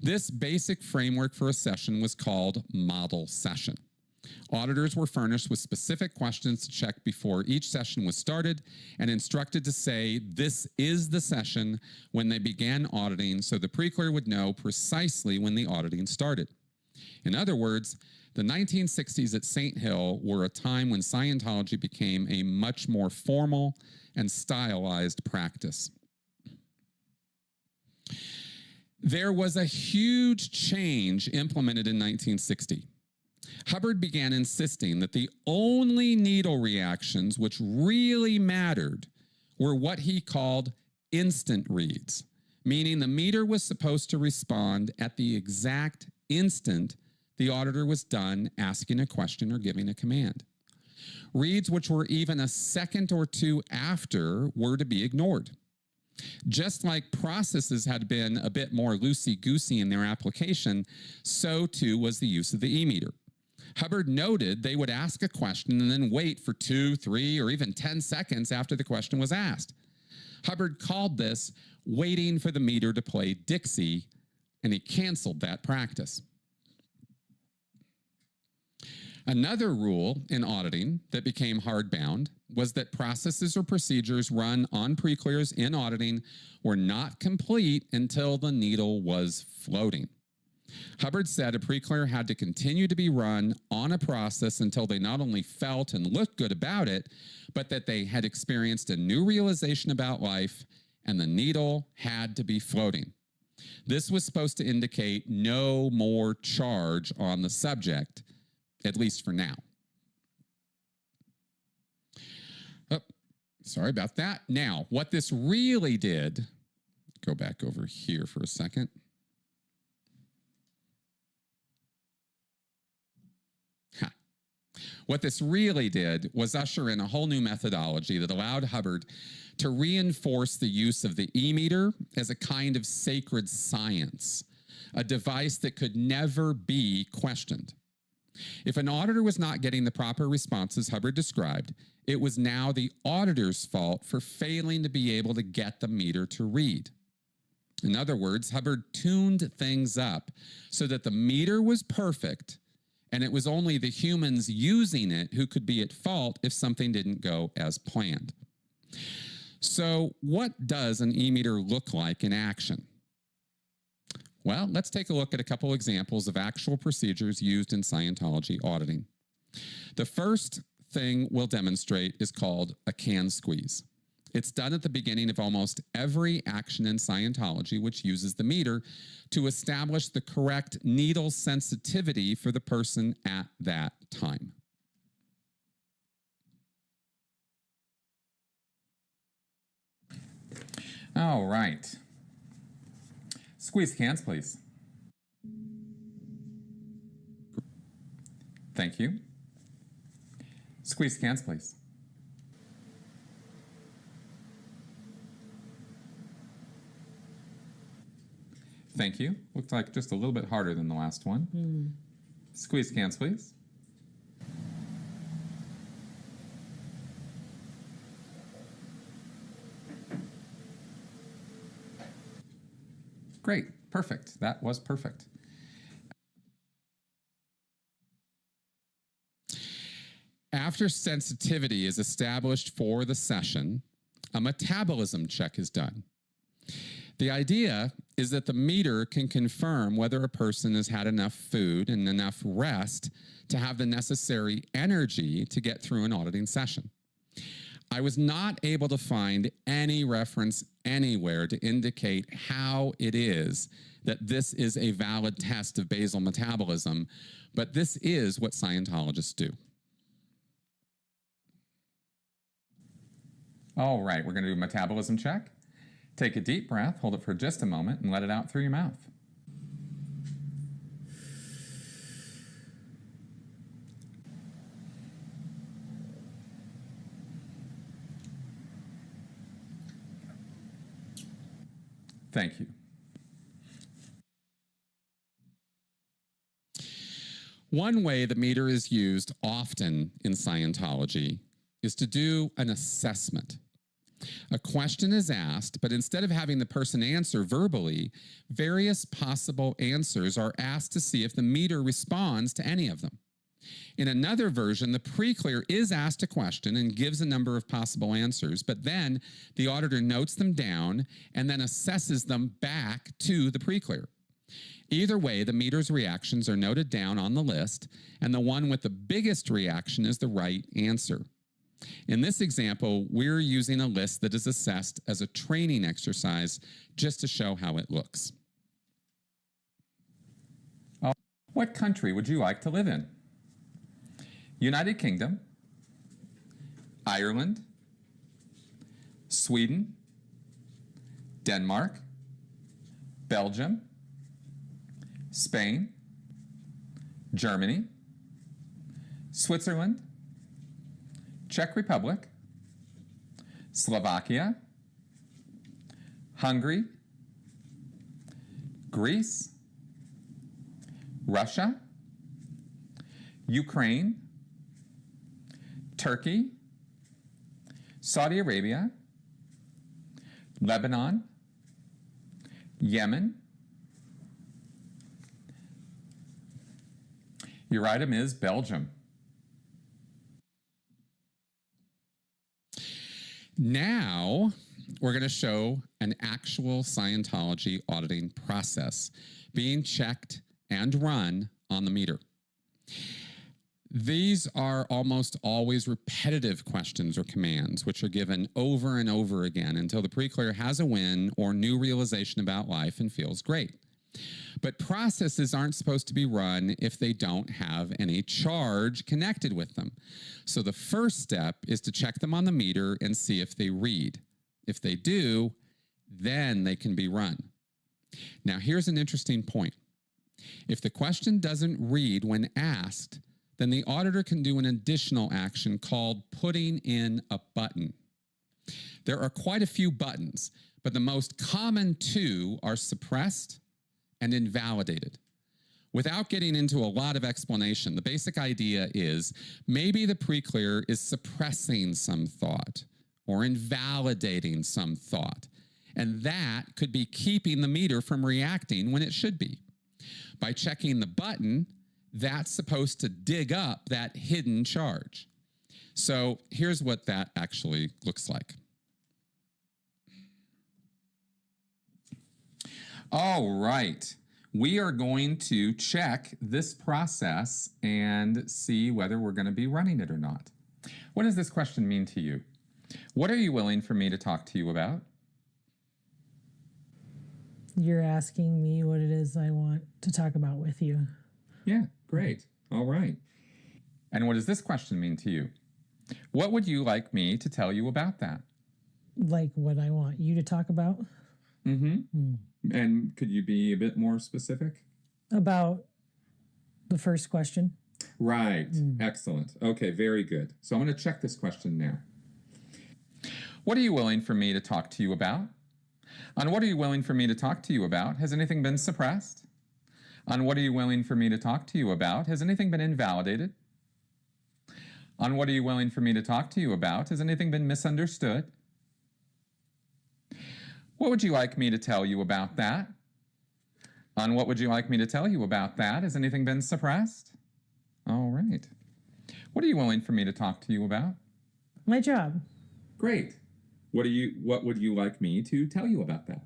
[SPEAKER 1] This basic framework for a session was called model session. Auditors were furnished with specific questions to check before each session was started and instructed to say, "This is the session," when they began auditing, so the pre-clear would know precisely when the auditing started. In other words, the 1960s at St. Hill were a time when Scientology became a much more formal and stylized practice. There was a huge change implemented in 1960. Hubbard began insisting that the only needle reactions which really mattered were what he called instant reads, meaning the meter was supposed to respond at the exact instant the auditor was done asking a question or giving a command. Reads which were even a second or two after were to be ignored. Just like processes had been a bit more loosey-goosey in their application, so too was the use of the e-meter. Hubbard noted they would ask a question and then wait for 2, 3, or even 10 seconds after the question was asked. Hubbard called this waiting for the meter to play Dixie, and he canceled that practice. Another rule in auditing that became hardbound was that processes or procedures run on pre-clears in auditing were not complete until the needle was floating. Hubbard said a pre-clear had to continue to be run on a process until they not only felt and looked good about it, but that they had experienced a new realization about life and the needle had to be floating. This was supposed to indicate no more charge on the subject, at least for now. Oh, sorry about that. Now, what this really did, go back over here for a second. What this really did was usher in a whole new methodology that allowed Hubbard to reinforce the use of the e-meter as a kind of sacred science, a device that could never be questioned. If an auditor was not getting the proper responses Hubbard described, it was now the auditor's fault for failing to be able to get the meter to read. In other words, Hubbard tuned things up so that the meter was perfect, and it was only the humans using it who could be at fault if something didn't go as planned. So what does an e-meter look like in action? Well, let's take a look at a couple examples of actual procedures used in Scientology auditing. The first thing we'll demonstrate is called a can squeeze. It's done at the beginning of almost every action in Scientology which uses the meter to establish the correct needle sensitivity for the person at that time. All right. Squeeze cans, please. Thank you. Squeeze cans, please. Thank you. Looked like just a little bit harder than the last one. Squeeze cans, please. Great. Perfect. That was perfect. After sensitivity is established for the session, a metabolism check is done. The idea is that the meter can confirm whether a person has had enough food and enough rest to have the necessary energy to get through an auditing session. I was not able to find any reference anywhere to indicate how it is that this is a valid test of basal metabolism, but this is what Scientologists do. All right, we're going to do a metabolism check. Take a deep breath, hold it for just a moment, and let it out through your mouth. Thank you. One way the meter is used often in Scientology is to do an assessment. A question is asked, but instead of having the person answer verbally, various possible answers are asked to see if the meter responds to any of them. In another version, the pre-clear is asked a question and gives a number of possible answers, but then the auditor notes them down and then assesses them back to the pre-clear. Either way, the meter's reactions are noted down on the list, and the one with the biggest reaction is the right answer. In this example, we're using a list that is assessed as a training exercise just to show how it looks. What country would you like to live in? United Kingdom, Ireland, Sweden, Denmark, Belgium, Spain, Germany, Switzerland, Czech Republic, Slovakia, Hungary, Greece, Russia, Ukraine, Turkey, Saudi Arabia, Lebanon, Yemen. Your item is Belgium. Now, we're going to show an actual Scientology auditing process being checked and run on the meter. These are almost always repetitive questions or commands, which are given over and over again until the pre-clear has a win or new realization about life and feels great. But processes aren't supposed to be run if they don't have any charge connected with them. So the first step is to check them on the meter and see if they read. If they do, then they can be run. Now, here's an interesting point. If the question doesn't read when asked, then the auditor can do an additional action called putting in a button. There are quite a few buttons, but the most common two are suppressed and invalidated. Without getting into a lot of explanation, the basic idea is maybe the pre-clear is suppressing some thought or invalidating some thought, and that could be keeping the meter from reacting when it should be. By checking the button, that's supposed to dig up that hidden charge. So here's what that actually looks like. All right. We are going to check this process and see whether we're going to be running it or not. What does this question mean to you? What are you willing for me to talk to you about?
[SPEAKER 2] You're asking me what it is I want to talk about with you.
[SPEAKER 1] Yeah, great. All right. And what does this question mean to you? What would you like me to tell you about that?
[SPEAKER 2] Like what I want you to talk about?
[SPEAKER 1] Mm-hmm. And could you be a bit more specific?
[SPEAKER 2] About the first question.
[SPEAKER 1] Right. Excellent. Okay, very good. So I'm going to check this question now. What are you willing for me to talk to you about? On what are you willing for me to talk to you about? Has anything been suppressed? On what are you willing for me to talk to you about? Has anything been invalidated? On what are you willing for me to talk to you about? Has anything been misunderstood? What would you like me to tell you about that? On what would you like me to tell you about that? Has anything been suppressed? All right. What are you willing for me to talk to you about?
[SPEAKER 2] My job.
[SPEAKER 1] Great. What would you like me to tell you about that?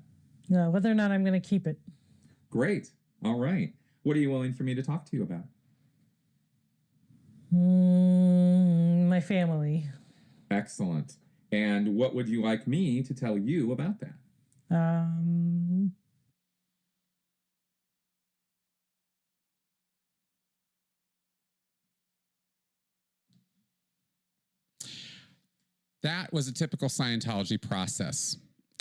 [SPEAKER 2] Whether or not I'm going to keep it.
[SPEAKER 1] Great. All right. What are you willing for me to talk to you about?
[SPEAKER 2] My family.
[SPEAKER 1] Excellent. And what would you like me to tell you about that? That was a typical Scientology process.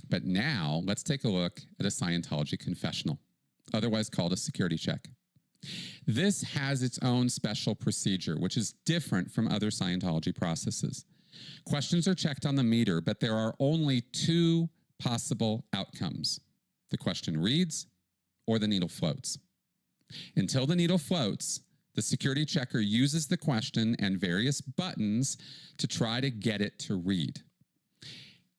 [SPEAKER 1] But now let's take a look at a Scientology confessional, otherwise called a security check. This has its own special procedure, which is different from other Scientology processes. Questions are checked on the meter, but there are only two possible outcomes. The question reads or the needle floats. Until the needle floats, the security checker uses the question and various buttons to try to get it to read.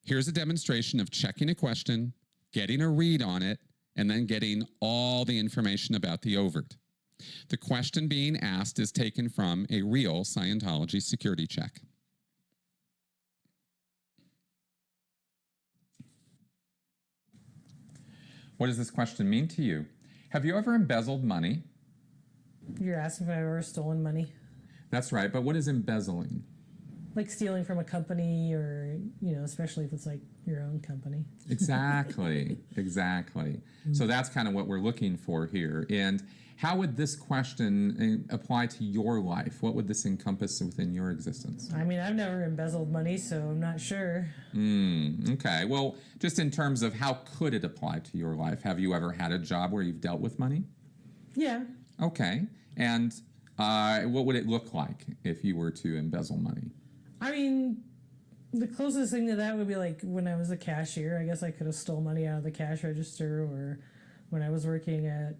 [SPEAKER 1] Here's a demonstration of checking a question, getting a read on it, and then getting all the information about the overt. The question being asked is taken from a real Scientology security check. What does this question mean to you? Have you ever embezzled money?
[SPEAKER 2] You're asking if I've ever stolen money?
[SPEAKER 1] That's right, but what is embezzling?
[SPEAKER 2] Like stealing from a company or, especially if it's like your own company.
[SPEAKER 1] Exactly, exactly. So that's kind of what we're looking for here. And how would this question apply to your life? What would this encompass within your existence?
[SPEAKER 2] I mean, I've never embezzled money, so I'm not sure.
[SPEAKER 1] Okay, well, just in terms of how could it apply to your life? Have you ever had a job where you've dealt with money?
[SPEAKER 2] Yeah.
[SPEAKER 1] Okay, and what would it look like if you were to embezzle money?
[SPEAKER 2] I mean, the closest thing to that would be like when I was a cashier. I guess I could have stole money out of the cash register, or when I was working at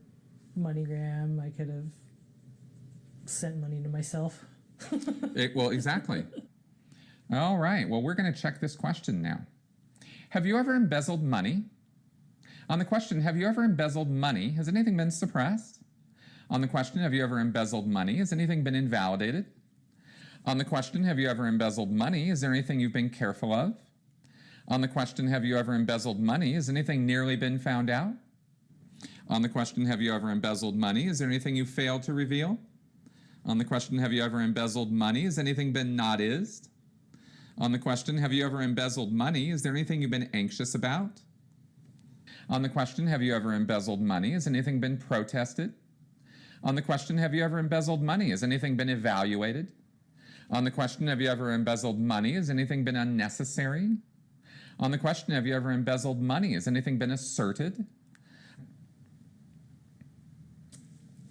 [SPEAKER 2] MoneyGram, I could have sent money to myself.
[SPEAKER 1] Well, exactly. All right, well, we're going to check this question now. Have you ever embezzled money? On the question, have you ever embezzled money, has anything been suppressed? On the question, have you ever embezzled money, has anything been invalidated? On the question, have you ever embezzled money, is there anything you've been careful of? On the question, have you ever embezzled money, has anything nearly been found out? On the question, have you ever embezzled money, is there anything you failed to reveal? On the question, have you ever embezzled money, has anything been not-ised? On the question, have you ever embezzled money, is there anything you've been anxious about? On the question, have you ever embezzled money, has anything been protested? On the question, have you ever embezzled money, has anything been evaluated? On the question, have you ever embezzled money, has anything been unnecessary? On the question, have you ever embezzled money, has anything been asserted?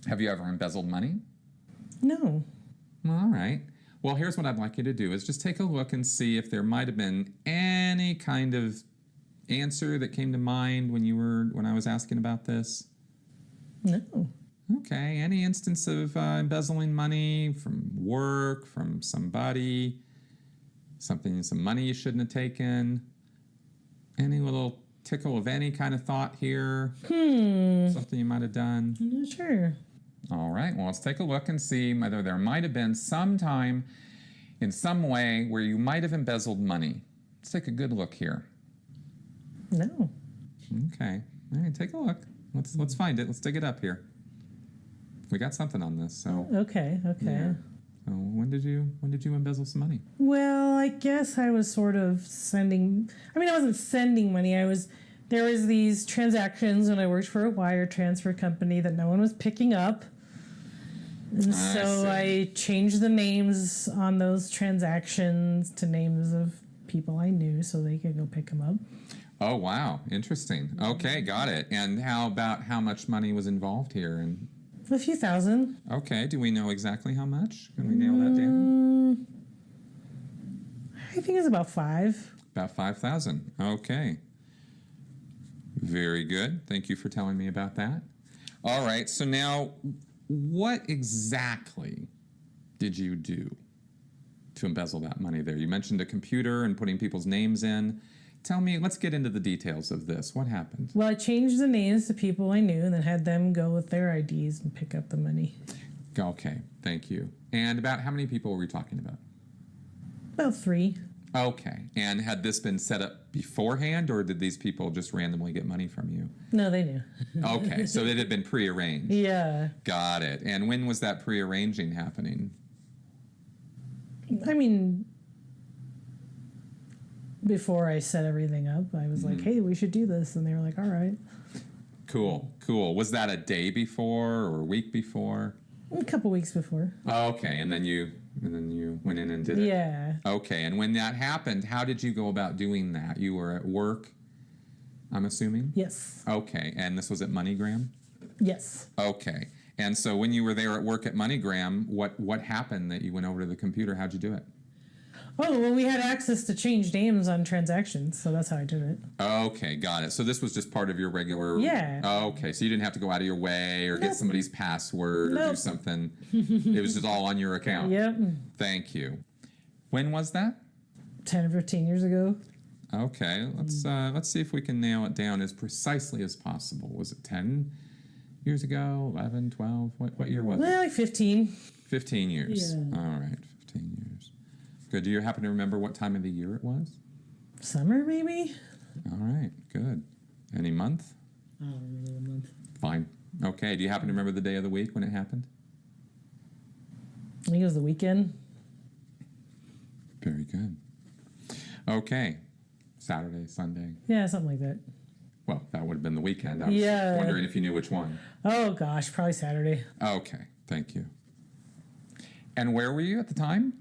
[SPEAKER 1] Have you ever embezzled money?
[SPEAKER 2] No.
[SPEAKER 1] All right. Well, here's what I'd like you to do is just take a look and see if there might have been any kind of answer that came to mind when I was asking about this.
[SPEAKER 2] No.
[SPEAKER 1] Okay, any instance of embezzling money from work, from somebody, some money you shouldn't have taken, any little tickle of any kind of thought here, something you might have done?
[SPEAKER 2] I'm not sure.
[SPEAKER 1] All right, well, let's take a look and see whether there might have been some time in some way where you might have embezzled money. Let's take a good look here.
[SPEAKER 2] No.
[SPEAKER 1] Okay, all right, take a look. Let's find it. Let's dig it up here. We got something on this, so.
[SPEAKER 2] Okay.
[SPEAKER 1] Yeah. So when did you embezzle some money?
[SPEAKER 2] Well, I guess I was sort of sending. I mean, I wasn't sending money. There was these transactions when I worked for a wire transfer company that no one was picking up, and so I changed the names on those transactions to names of people I knew, so they could go pick them up.
[SPEAKER 1] Oh wow, interesting. Okay, got it. And how much money was involved here? And
[SPEAKER 2] a few thousand.
[SPEAKER 1] Okay, do we know exactly how much? Can we nail that down?
[SPEAKER 2] I think it's about 5.
[SPEAKER 1] About 5,000. Okay. Very good. Thank you for telling me about that. All right, so now what exactly did you do to embezzle that money there? You mentioned a computer and putting people's names in. Tell me, let's get into the details of this. What happened?
[SPEAKER 2] Well, I changed the names to people I knew and then had them go with their IDs and pick up the money.
[SPEAKER 1] Okay, thank you. And about how many people were we talking about?
[SPEAKER 2] About 3.
[SPEAKER 1] Okay, and had this been set up beforehand, or did these people just randomly get money from you?
[SPEAKER 2] No, they knew.
[SPEAKER 1] Okay, so it had been prearranged.
[SPEAKER 2] Yeah.
[SPEAKER 1] Got it. And when was that prearranging happening?
[SPEAKER 2] I mean, before I set everything up, I was like, hey, we should do this. And they were like, all right.
[SPEAKER 1] Cool. Was that a day before or a week before?
[SPEAKER 2] A couple weeks before.
[SPEAKER 1] Okay, and then you went in and did it?
[SPEAKER 2] Yeah.
[SPEAKER 1] Okay, and when that happened, how did you go about doing that? You were at work, I'm assuming?
[SPEAKER 2] Yes.
[SPEAKER 1] Okay, and this was at MoneyGram?
[SPEAKER 2] Yes.
[SPEAKER 1] Okay, and so when you were there at work at MoneyGram, what happened that you went over to the computer? How'd you do it?
[SPEAKER 2] Oh, well, we had access to change names on transactions, so that's how I did it.
[SPEAKER 1] Okay, got it. So this was just part of your regular...
[SPEAKER 2] Yeah.
[SPEAKER 1] Okay, so you didn't have to go out of your way or get somebody's password or do something. It was just all on your account.
[SPEAKER 2] Yep.
[SPEAKER 1] Thank you. When was that?
[SPEAKER 2] 10 or 15 years ago.
[SPEAKER 1] Okay, let's see if we can nail it down as precisely as possible. Was it 10 years ago, 11, 12? What year was it?
[SPEAKER 2] Well, like 15.
[SPEAKER 1] 15 years.
[SPEAKER 2] Yeah.
[SPEAKER 1] All right, 15 years. Good. Do you happen to remember what time of the year it was?
[SPEAKER 2] Summer, maybe?
[SPEAKER 1] All right, good. Any month?
[SPEAKER 2] I don't remember the month.
[SPEAKER 1] Fine. Okay. Do you happen to remember the day of the week when it happened?
[SPEAKER 2] I think it was the weekend.
[SPEAKER 1] Very good. Okay. Saturday, Sunday.
[SPEAKER 2] Yeah, something like that.
[SPEAKER 1] Well, that would have been the weekend. I was
[SPEAKER 2] Yeah.
[SPEAKER 1] wondering if you knew which one.
[SPEAKER 2] Oh gosh, probably Saturday.
[SPEAKER 1] Okay. Thank you. And where were you at the time?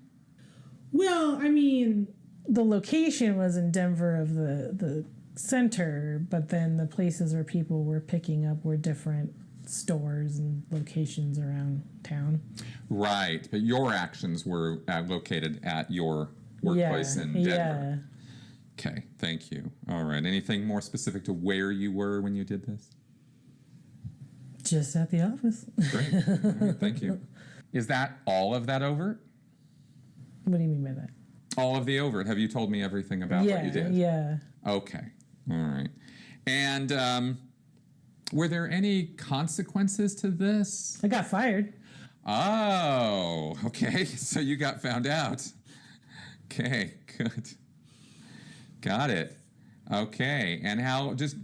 [SPEAKER 2] Well, I mean, the location was in Denver of the center, but then the places where people were picking up were different stores and locations around town.
[SPEAKER 1] Right. But your actions were located at your workplace in Denver.
[SPEAKER 2] Yeah.
[SPEAKER 1] Okay. Thank you. All right. Anything more specific to where you were when you did this?
[SPEAKER 2] Just at the office.
[SPEAKER 1] Great. All right, thank you. Is that all of that overt?
[SPEAKER 2] What do you mean by that?
[SPEAKER 1] All of the overt. Have you told me everything about what you did?
[SPEAKER 2] Yeah.
[SPEAKER 1] Okay. All right. And were there any consequences to this?
[SPEAKER 2] I got fired.
[SPEAKER 1] Oh, okay. So you got found out. Okay, good. Got it. Okay. And how, just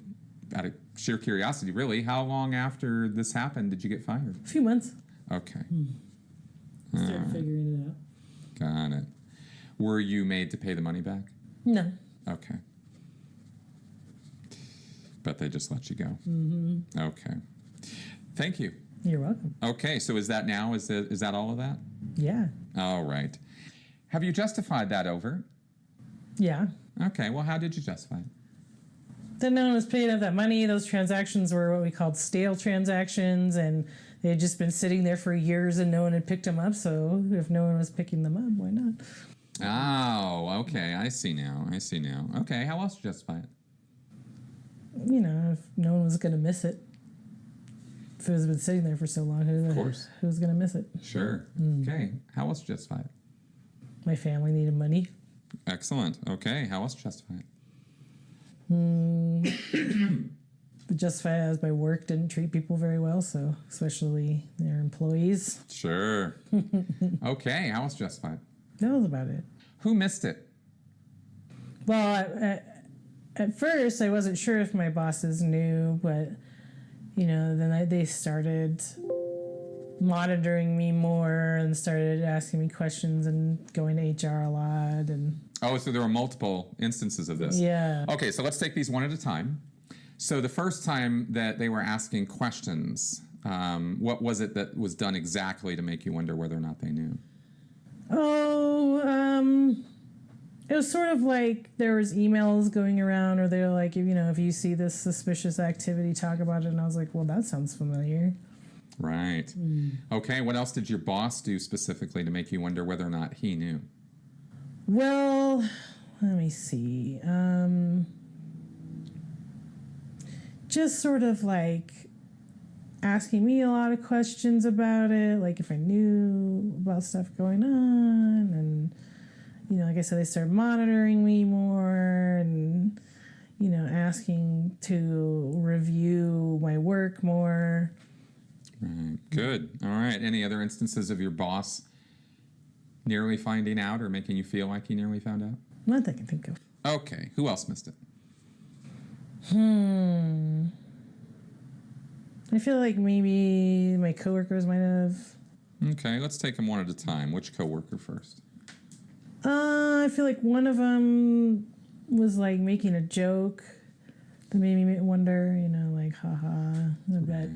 [SPEAKER 1] out of sheer curiosity, really, how long after this happened did you get fired?
[SPEAKER 2] A few months.
[SPEAKER 1] Okay.
[SPEAKER 2] Started figuring it out.
[SPEAKER 1] Got it. Were you made to pay the money back?
[SPEAKER 2] No.
[SPEAKER 1] Okay. But they just let you go.
[SPEAKER 2] Mm-hmm.
[SPEAKER 1] Okay. Thank you.
[SPEAKER 2] You're welcome.
[SPEAKER 1] Okay, so is that now? Is that all of that?
[SPEAKER 2] Yeah.
[SPEAKER 1] All right. Have you justified that overt?
[SPEAKER 2] Yeah.
[SPEAKER 1] Okay, well, how did you justify it?
[SPEAKER 2] Then no one was paying up that money. Those transactions were what we called stale transactions, and they had just been sitting there for years and no one had picked them up. So if no one was picking them up, why not?
[SPEAKER 1] Oh, okay. I see now. Okay, how else did you justify it?
[SPEAKER 2] You know, if no one was going to miss it. If it has been sitting there for so long,
[SPEAKER 1] Of course.
[SPEAKER 2] who's going to miss it?
[SPEAKER 1] Sure. Okay, how else did you justify it?
[SPEAKER 2] My family needed money.
[SPEAKER 1] Excellent. Okay, how else did you justify it?
[SPEAKER 2] Justify it as my work didn't treat people very well, so especially their employees.
[SPEAKER 1] Sure. Okay, how else did you justify it?
[SPEAKER 2] That was about it.
[SPEAKER 1] Who missed it?
[SPEAKER 2] Well, at first I wasn't sure if my bosses knew, but you know, then they started monitoring me more and started asking me questions and going to HR a lot. And
[SPEAKER 1] Oh, so there were multiple instances of this.
[SPEAKER 2] yeah.
[SPEAKER 1] Okay, so let's take these one at a time. So the first time that they were asking questions, what was it that was done exactly to make you wonder whether or not they knew?
[SPEAKER 2] It was sort of like there was emails going around, or they're like, you know, if you see this suspicious activity, talk about it. And I was like, well, that sounds familiar.
[SPEAKER 1] Right. Okay, what else did your boss do specifically to make you wonder whether or not he knew?
[SPEAKER 2] Well, let me see. Just sort of like asking me a lot of questions about it, like if I knew about stuff going on. And, you know, like I said, they started monitoring me more and, you know, asking to review my work more.
[SPEAKER 1] Right. Good. All right. Any other instances of your boss nearly finding out or making you feel like he nearly found out?
[SPEAKER 2] Not that I can think of.
[SPEAKER 1] Okay. Who else missed it?
[SPEAKER 2] I feel like maybe my coworkers might have.
[SPEAKER 1] Okay, let's take them one at a time. Which coworker first?
[SPEAKER 2] I feel like one of them was like making a joke that made me wonder, you know, like, haha, I bet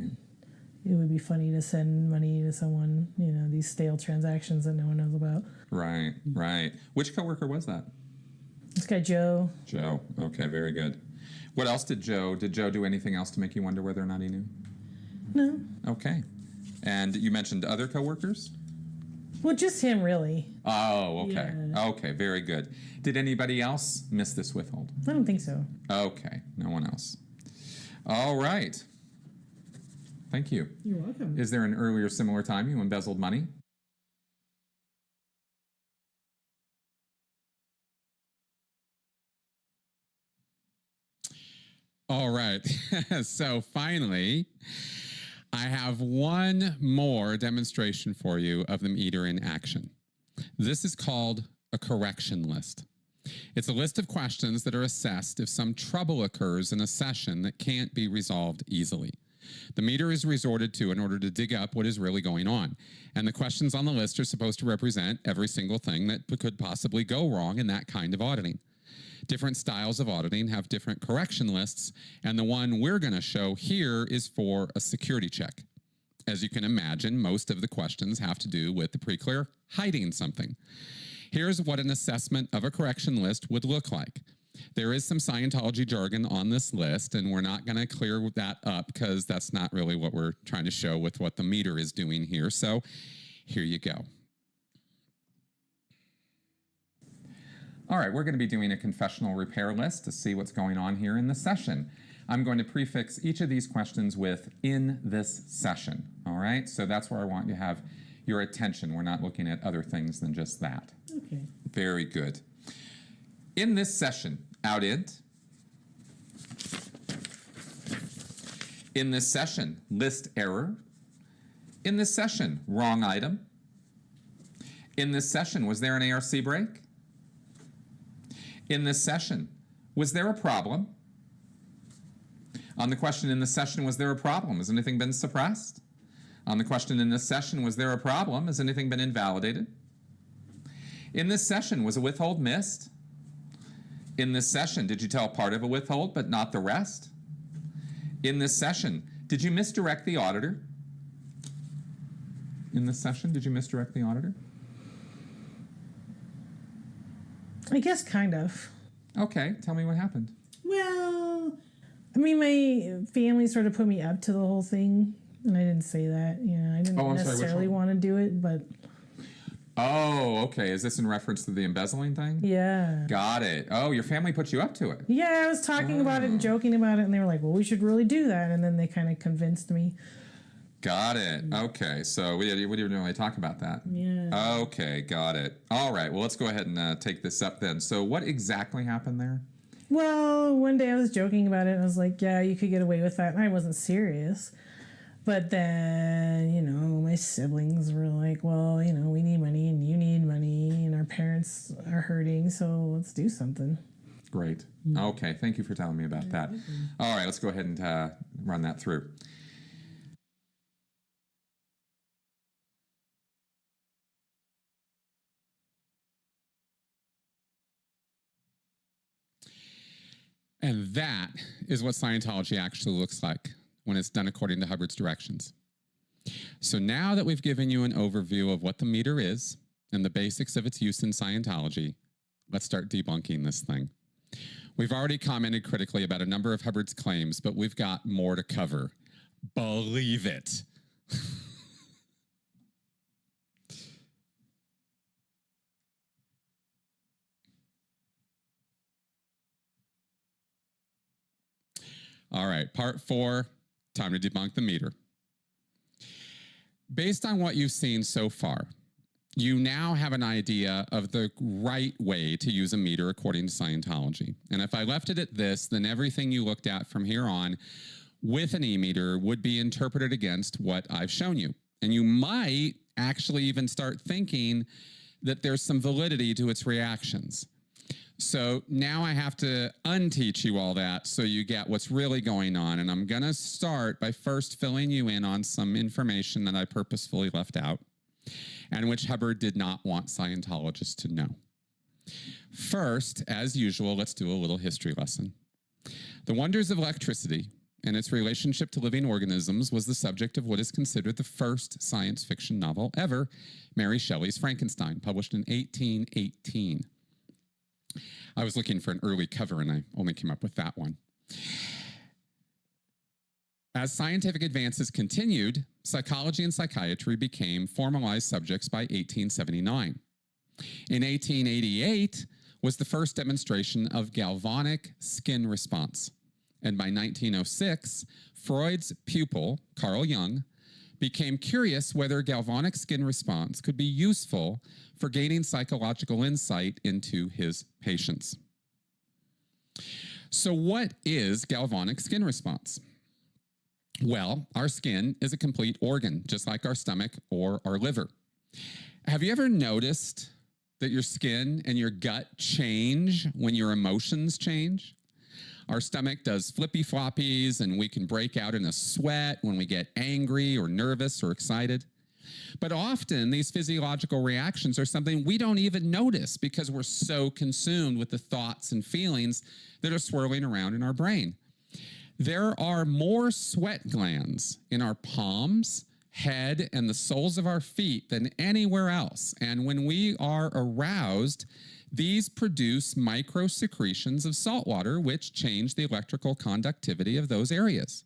[SPEAKER 2] it would be funny to send money to someone, you know, these stale transactions that no one knows about.
[SPEAKER 1] Right, right. Which coworker was that?
[SPEAKER 2] This guy, Joe.
[SPEAKER 1] Joe. Okay, very good. What else did Joe do anything else to make you wonder whether or not he knew?
[SPEAKER 2] No.
[SPEAKER 1] Okay. And you mentioned other coworkers?
[SPEAKER 2] Well, just him, really.
[SPEAKER 1] Oh, okay.
[SPEAKER 2] Yeah.
[SPEAKER 1] Okay, very good. Did anybody else miss this withhold?
[SPEAKER 2] I don't think so.
[SPEAKER 1] Okay, no one else. All right. Thank you.
[SPEAKER 2] You're welcome.
[SPEAKER 1] Is there an earlier similar time you embezzled money? All right. So finally, I have one more demonstration for you of the meter in action. This is called a correction list. It's a list of questions that are assessed if some trouble occurs in a session that can't be resolved easily. The meter is resorted to in order to dig up what is really going on. And the questions on the list are supposed to represent every single thing that could possibly go wrong in that kind of auditing. Different styles of auditing have different correction lists, and the one we're going to show here is for a security check. As you can imagine, most of the questions have to do with the pre-clear hiding something. Here's what an assessment of a correction list would look like. There is some Scientology jargon on this list, and we're not going to clear that up because that's not really what we're trying to show with what the meter is doing here. So here you go. All right, we're going to be doing a confessional repair list to see what's going on here in the session. I'm going to prefix each of these questions with "in this session." All right, so that's where I want you to have your attention. We're not looking at other things than just that.
[SPEAKER 2] Okay.
[SPEAKER 1] Very good. In this session, out int. In this session, list error. In this session, wrong item. In this session, was there an ARC break? In this session, was there a problem? On the question in this session, was there a problem? Has anything been suppressed? On the question in this session, was there a problem? Has anything been invalidated? In this session, was a withhold missed? In this session, did you tell part of a withhold but not the rest? In this session, did you misdirect the auditor? In this session, did you misdirect the auditor?
[SPEAKER 2] I guess kind of.
[SPEAKER 1] Okay, tell me what happened.
[SPEAKER 2] Well, I mean, my family sort of put me up to the whole thing, and I didn't say that. You know, I didn't necessarily want to do it, but...
[SPEAKER 1] Oh, okay. Is this in reference to the embezzling thing?
[SPEAKER 2] Yeah.
[SPEAKER 1] Got it. Oh, your family put you up to it.
[SPEAKER 2] Yeah, I was talking about it and joking about it, and they were like, well, we should really do that. And then they kind of convinced me.
[SPEAKER 1] Got it. Okay, so we didn't really talk about that.
[SPEAKER 2] Yeah.
[SPEAKER 1] Okay, got it. All right, well, let's go ahead and take this up then. So what exactly happened there?
[SPEAKER 2] Well, one day I was joking about it, and I was like, yeah, you could get away with that. And I wasn't serious. But then, you know, my siblings were like, well, you know, we need money and you need money and our parents are hurting, so let's do something.
[SPEAKER 1] Great. Okay, thank you for telling me about that. All right, let's go ahead and run that through. And that is what Scientology actually looks like when it's done according to Hubbard's directions. So now that we've given you an overview of what the meter is and the basics of its use in Scientology, let's start debunking this thing. We've already commented critically about a number of Hubbard's claims, but we've got more to cover. Believe it. All right, part 4, time to debunk the meter. Based on what you've seen so far, you now have an idea of the right way to use a meter according to Scientology. And if I left it at this, then everything you looked at from here on with an e-meter would be interpreted against what I've shown you. And you might actually even start thinking that there's some validity to its reactions. So now I have to unteach you all that so you get what's really going on. And I'm going to start by first filling you in on some information that I purposefully left out and which Hubbard did not want Scientologists to know. First, as usual, let's do a little history lesson. The wonders of electricity and its relationship to living organisms was the subject of what is considered the first science fiction novel ever, Mary Shelley's Frankenstein, published in 1818. I was looking for an early cover, and I only came up with that one. As scientific advances continued, psychology and psychiatry became formalized subjects by 1879. In 1888 was the first demonstration of galvanic skin response. And by 1906, Freud's pupil, Carl Jung, became curious whether galvanic skin response could be useful for gaining psychological insight into his patients. So what is galvanic skin response? Well, our skin is a complete organ, just like our stomach or our liver. Have you ever noticed that your skin and your gut change when your emotions change? Our stomach does flippy floppies, and we can break out in a sweat when we get angry or nervous or excited. But often these physiological reactions are something we don't even notice because we're so consumed with the thoughts and feelings that are swirling around in our brain. There are more sweat glands in our palms, head, and the soles of our feet than anywhere else. And when we are aroused, these produce microsecretions of salt water, which change the electrical conductivity of those areas.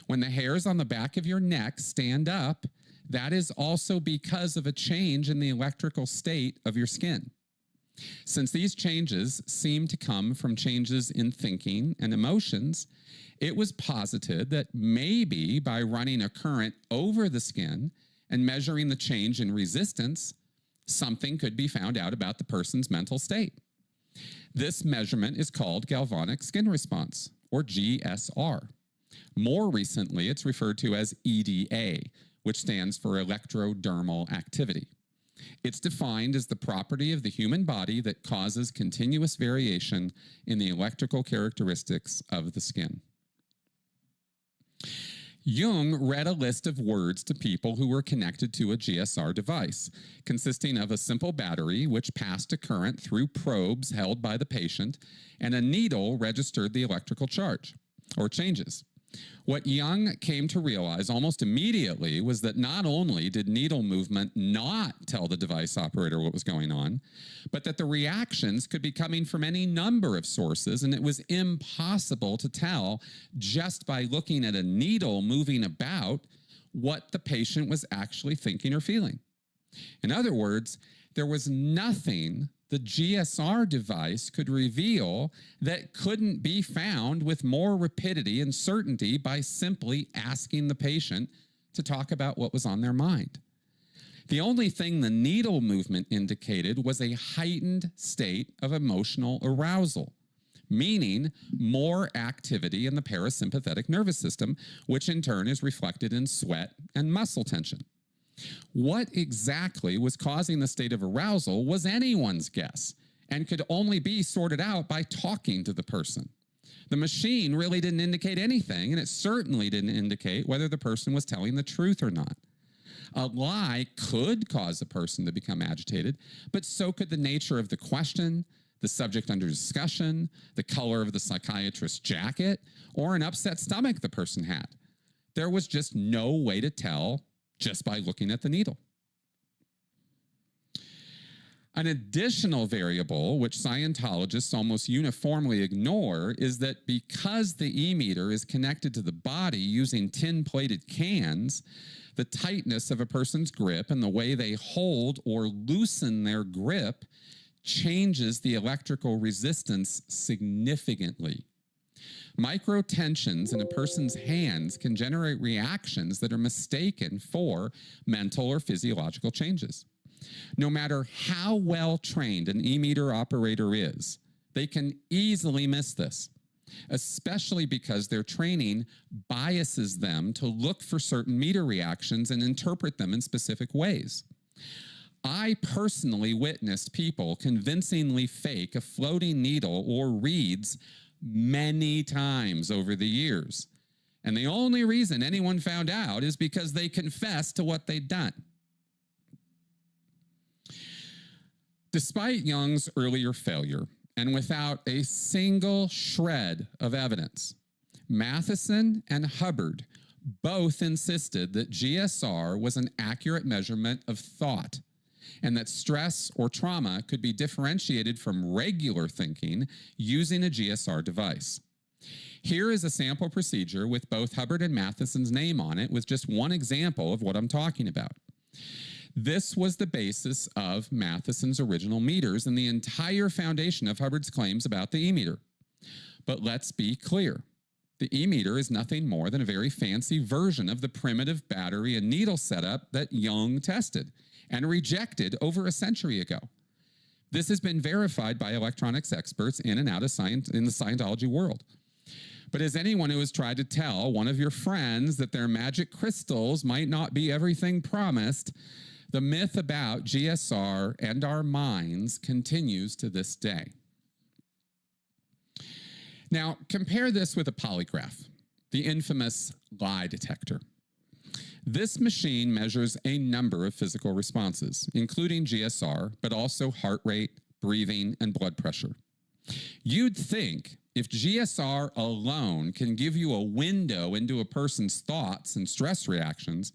[SPEAKER 1] When the hairs on the back of your neck stand up, that is also because of a change in the electrical state of your skin. Since these changes seem to come from changes in thinking and emotions, it was posited that maybe by running a current over the skin and measuring the change in resistance, something could be found out about the person's mental state. This measurement is called galvanic skin response, or GSR. More recently, it's referred to as EDA, which stands for electrodermal activity. It's defined as the property of the human body that causes continuous variation in the electrical characteristics of the skin. Jung read a list of words to people who were connected to a GSR device, consisting of a simple battery which passed a current through probes held by the patient, and a needle registered the electrical charge, or changes. What Jung came to realize almost immediately was that not only did needle movement not tell the device operator what was going on, but that the reactions could be coming from any number of sources, and it was impossible to tell just by looking at a needle moving about what the patient was actually thinking or feeling. In other words, there was nothing the GSR device could reveal that couldn't be found with more rapidity and certainty by simply asking the patient to talk about what was on their mind. The only thing the needle movement indicated was a heightened state of emotional arousal, meaning more activity in the parasympathetic nervous system, which in turn is reflected in sweat and muscle tension. What exactly was causing the state of arousal was anyone's guess and could only be sorted out by talking to the person. The machine really didn't indicate anything, and it certainly didn't indicate whether the person was telling the truth or not. A lie could cause a person to become agitated, but so could the nature of the question, the subject under discussion, the color of the psychiatrist's jacket, or an upset stomach the person had. There was just no way to tell just by looking at the needle. An additional variable, which Scientologists almost uniformly ignore, is that because the e-meter is connected to the body using tin-plated cans, the tightness of a person's grip and the way they hold or loosen their grip changes the electrical resistance significantly. Microtensions in a person's hands can generate reactions that are mistaken for mental or physiological changes. No matter how well trained an e-meter operator is, they can easily miss this, especially because their training biases them to look for certain meter reactions and interpret them in specific ways. I personally witnessed people convincingly fake a floating needle or reeds many times over the years. And the only reason anyone found out is because they confessed to what they'd done. Despite Jung's earlier failure, and without a single shred of evidence, Matheson and Hubbard both insisted that GSR was an accurate measurement of thought, and that stress or trauma could be differentiated from regular thinking using a GSR device. Here is a sample procedure with both Hubbard and Matheson's name on it, with just one example of what I'm talking about. This was the basis of Matheson's original meters and the entire foundation of Hubbard's claims about the e-meter. But let's be clear. The e-meter is nothing more than a very fancy version of the primitive battery and needle setup that Jung tested and rejected over a century ago. This has been verified by electronics experts in and out of in the Scientology world. But as anyone who has tried to tell one of your friends that their magic crystals might not be everything promised, the myth about GSR and our minds continues to this day. Now, compare this with a polygraph, the infamous lie detector. This machine measures a number of physical responses, including GSR, but also heart rate, breathing, and blood pressure. You'd think if GSR alone can give you a window into a person's thoughts and stress reactions,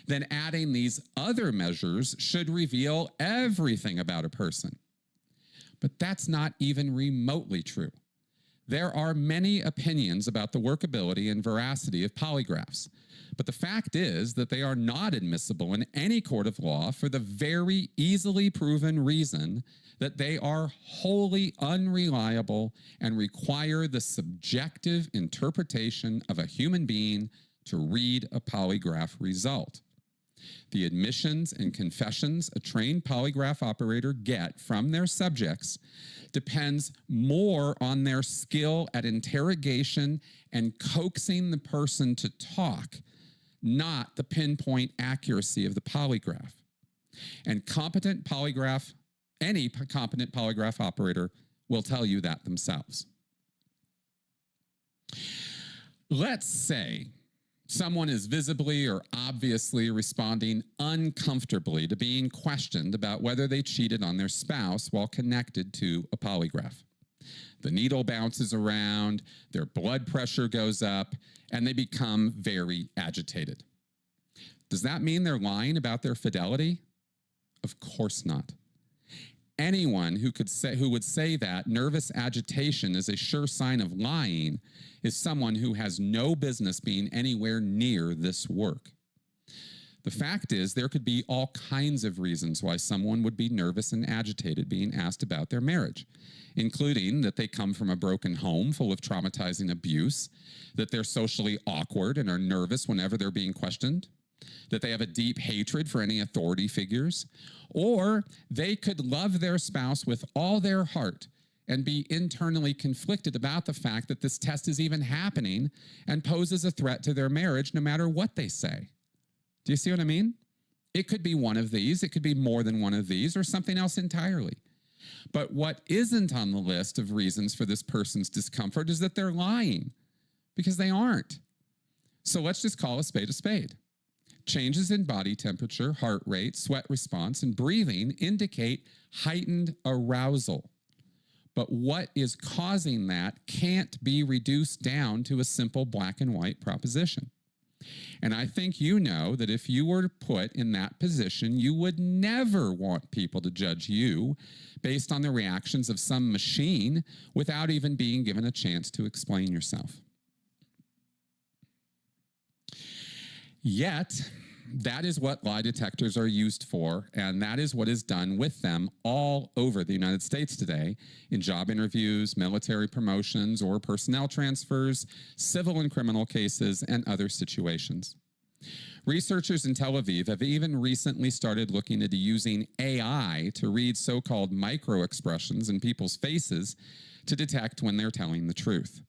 [SPEAKER 1] then adding these other measures should reveal everything about a person. But that's not even remotely true. There are many opinions about the workability and veracity of polygraphs, but the fact is that they are not admissible in any court of law for the very easily proven reason that they are wholly unreliable and require the subjective interpretation of a human being to read a polygraph result. The admissions and confessions a trained polygraph operator get from their subjects depends more on their skill at interrogation and coaxing the person to talk, not the pinpoint accuracy of the polygraph. And any competent polygraph operator will tell you that themselves. Let's say someone is visibly or obviously responding uncomfortably to being questioned about whether they cheated on their spouse while connected to a polygraph. The needle bounces around, their blood pressure goes up, and they become very agitated. Does that mean they're lying about their fidelity? Of course not. Anyone who would say that nervous agitation is a sure sign of lying is someone who has no business being anywhere near this work. The fact is, there could be all kinds of reasons why someone would be nervous and agitated being asked about their marriage, including that they come from a broken home full of traumatizing abuse, that they're socially awkward and are nervous whenever they're being questioned, that they have a deep hatred for any authority figures, or they could love their spouse with all their heart and be internally conflicted about the fact that this test is even happening and poses a threat to their marriage no matter what they say. Do you see what I mean? It could be one of these, it could be more than one of these, or something else entirely. But what isn't on the list of reasons for this person's discomfort is that they're lying, because they aren't. So let's just call a spade a spade. Changes in body temperature, heart rate, sweat response, and breathing indicate heightened arousal. But what is causing that can't be reduced down to a simple black and white proposition. And I think you know that if you were put in that position, you would never want people to judge you based on the reactions of some machine without even being given a chance to explain yourself. Yet, that is what lie detectors are used for, and that is what is done with them all over the United States today in job interviews, military promotions, or personnel transfers, civil and criminal cases, and other situations. Researchers in Tel Aviv have even recently started looking into using AI to read so-called micro-expressions in people's faces to detect when they're telling the truth.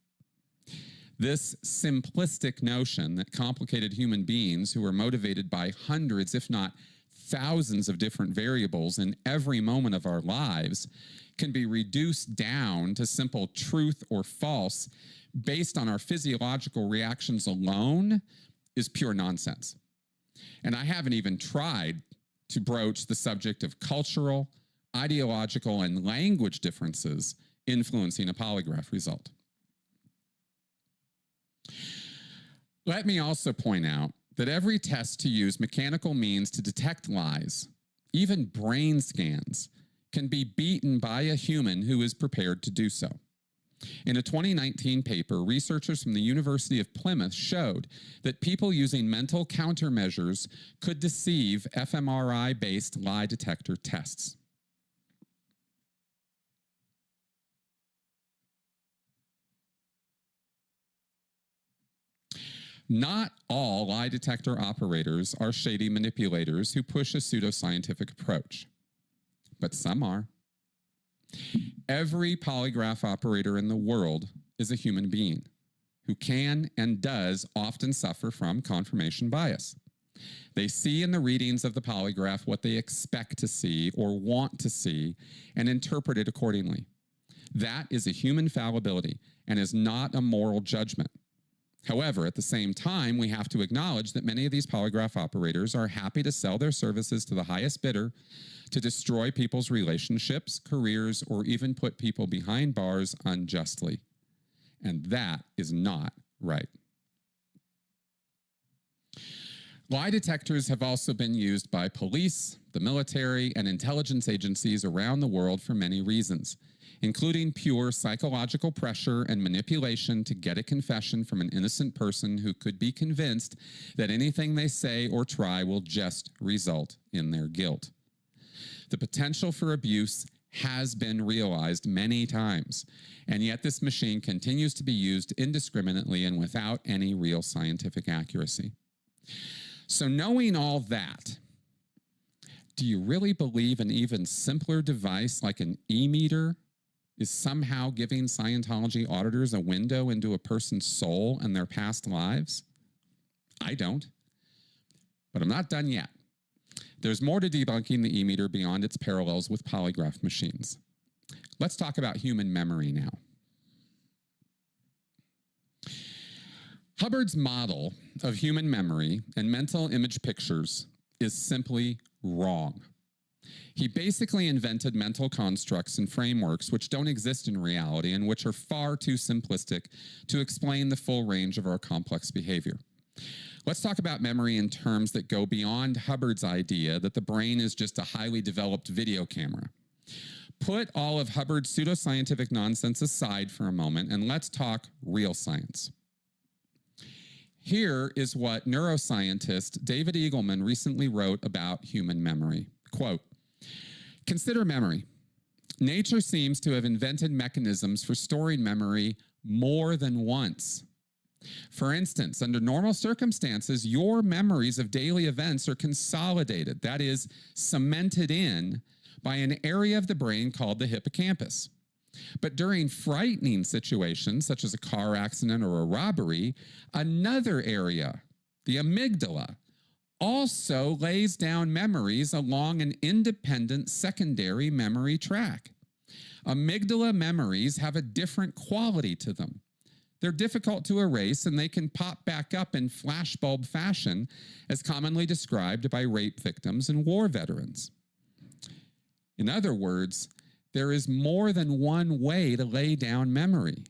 [SPEAKER 1] This simplistic notion that complicated human beings who are motivated by hundreds, if not thousands of different variables in every moment of our lives can be reduced down to simple truth or false based on our physiological reactions alone is pure nonsense. And I haven't even tried to broach the subject of cultural, ideological, and language differences influencing a polygraph result. Let me also point out that every test to use mechanical means to detect lies, even brain scans, can be beaten by a human who is prepared to do so. In a 2019 paper, researchers from the University of Plymouth showed that people using mental countermeasures could deceive fMRI-based lie detector tests. Not all lie detector operators are shady manipulators who push a pseudoscientific approach, but some are. Every polygraph operator in the world is a human being who can and does often suffer from confirmation bias. They see in the readings of the polygraph what they expect to see or want to see and interpret it accordingly. That is a human fallibility, and is not a moral judgment. However, at the same time, we have to acknowledge that many of these polygraph operators are happy to sell their services to the highest bidder to destroy people's relationships, careers, or even put people behind bars unjustly. And that is not right. Lie detectors have also been used by police, the military, and intelligence agencies around the world for many reasons, including pure psychological pressure and manipulation to get a confession from an innocent person who could be convinced that anything they say or try will just result in their guilt. The potential for abuse has been realized many times, and yet this machine continues to be used indiscriminately and without any real scientific accuracy. So knowing all that, do you really believe an even simpler device like an e-meter is somehow giving Scientology auditors a window into a person's soul and their past lives? I don't. But I'm not done yet. There's more to debunking the e-meter beyond its parallels with polygraph machines. Let's talk about human memory now. Hubbard's model of human memory and mental image pictures is simply wrong. He basically invented mental constructs and frameworks which don't exist in reality and which are far too simplistic to explain the full range of our complex behavior. Let's talk about memory in terms that go beyond Hubbard's idea that the brain is just a highly developed video camera. Put all of Hubbard's pseudoscientific nonsense aside for a moment and let's talk real science. Here is what neuroscientist David Eagleman recently wrote about human memory. Quote, "Consider memory. Nature seems to have invented mechanisms for storing memory more than once. For instance, under normal circumstances, your memories of daily events are consolidated, that is, cemented in by an area of the brain called the hippocampus. But during frightening situations, such as a car accident or a robbery, another area, the amygdala, also lays down memories along an independent secondary memory track. Amygdala memories have a different quality to them. They're difficult to erase, and they can pop back up in flashbulb fashion, as commonly described by rape victims and war veterans. In other words, there is more than one way to lay down memory.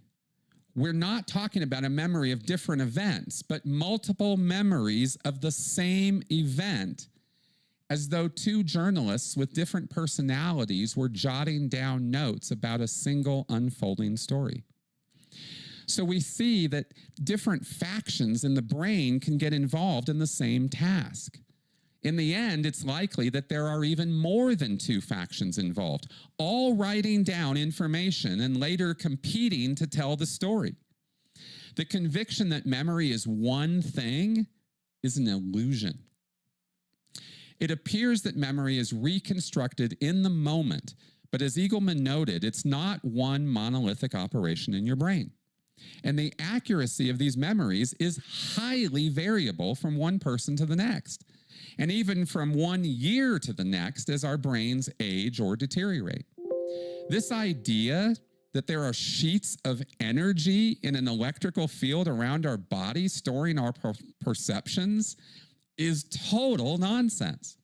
[SPEAKER 1] We're not talking about a memory of different events, but multiple memories of the same event, as though two journalists with different personalities were jotting down notes about a single unfolding story. So we see that different factions in the brain can get involved in the same task. In the end, it's likely that there are even more than two factions involved, all writing down information and later competing to tell the story. The conviction that memory is one thing is an illusion. It appears that memory is reconstructed in the moment, but as Eagleman noted, it's not one monolithic operation in your brain. And the accuracy of these memories is highly variable from one person to the next, and even from 1 year to the next as our brains age or deteriorate. This idea that there are sheets of energy in an electrical field around our body storing our perceptions is total nonsense.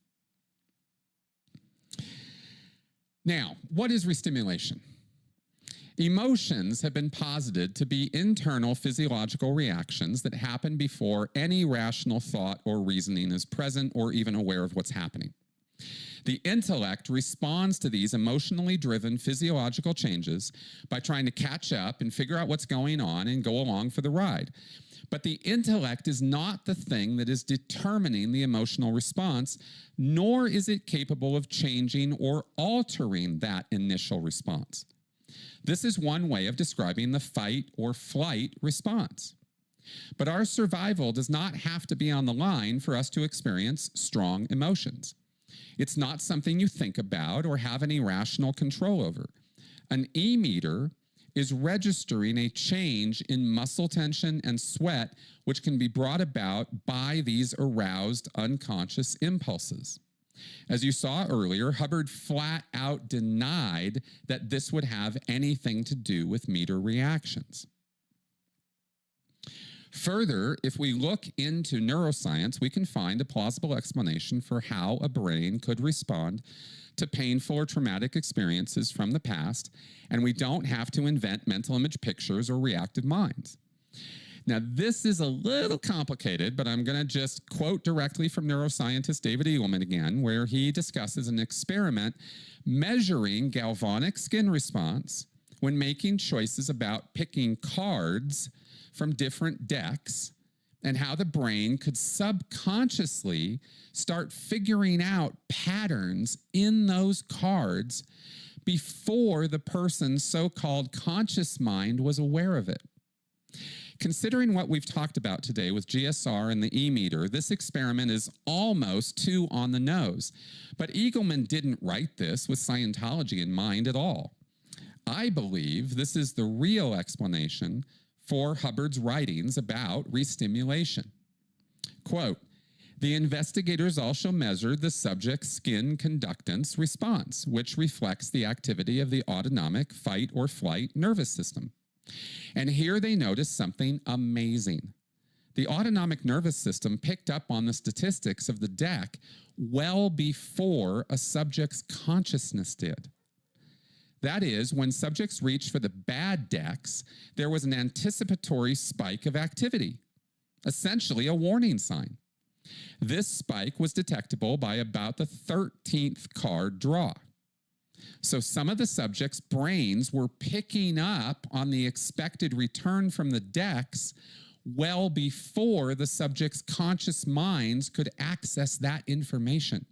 [SPEAKER 1] Now, what is restimulation? Emotions have been posited to be internal physiological reactions that happen before any rational thought or reasoning is present or even aware of what's happening. The intellect responds to these emotionally driven physiological changes by trying to catch up and figure out what's going on and go along for the ride. But the intellect is not the thing that is determining the emotional response, nor is it capable of changing or altering that initial response. This is one way of describing the fight or flight response. But our survival does not have to be on the line for us to experience strong emotions. It's not something you think about or have any rational control over. An e-meter is registering a change in muscle tension and sweat, which can be brought about by these aroused unconscious impulses. As you saw earlier, Hubbard flat out denied that this would have anything to do with meter reactions. Further, if we look into neuroscience, we can find a plausible explanation for how a brain could respond to painful or traumatic experiences from the past, and we don't have to invent mental image pictures or reactive minds. Now, this is a little complicated, but I'm going to just quote directly from neuroscientist David Eagleman again, where he discusses an experiment measuring galvanic skin response when making choices about picking cards from different decks, and how the brain could subconsciously start figuring out patterns in those cards before the person's so-called conscious mind was aware of it. Considering what we've talked about today with GSR and the E-meter, this experiment is almost too on the nose. But Eagleman didn't write this with Scientology in mind at all. I believe this is the real explanation for Hubbard's writings about restimulation. Quote, "The investigators also measured the subject's skin conductance response, which reflects the activity of the autonomic fight or flight nervous system. And here they noticed something amazing. The autonomic nervous system picked up on the statistics of the deck well before a subject's consciousness did. That is, when subjects reached for the bad decks, there was an anticipatory spike of activity, essentially a warning sign. This spike was detectable by about the 13th card draw. So some of the subjects' brains were picking up on the expected return from the decks well before the subjects' conscious minds could access that information.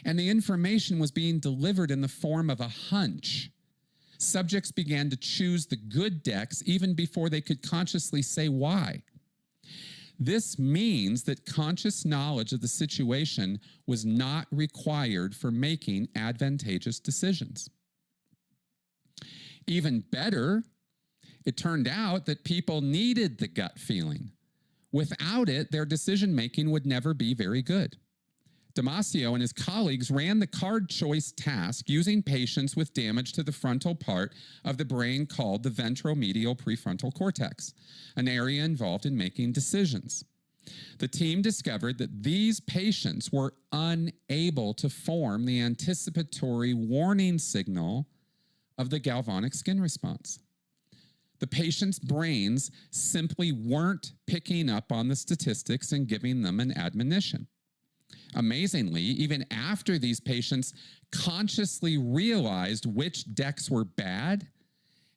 [SPEAKER 1] And the information was being delivered in the form of a hunch. Subjects began to choose the good decks even before they could consciously say why. This means that conscious knowledge of the situation was not required for making advantageous decisions. Even better, it turned out that people needed the gut feeling. Without it, their decision-making would never be very good. Damasio and his colleagues ran the card choice task using patients with damage to the frontal part of the brain called the ventromedial prefrontal cortex, an area involved in making decisions. The team discovered that these patients were unable to form the anticipatory warning signal of the galvanic skin response. The patients' brains simply weren't picking up on the statistics and giving them an admonition. Amazingly, even after these patients consciously realized which decks were bad,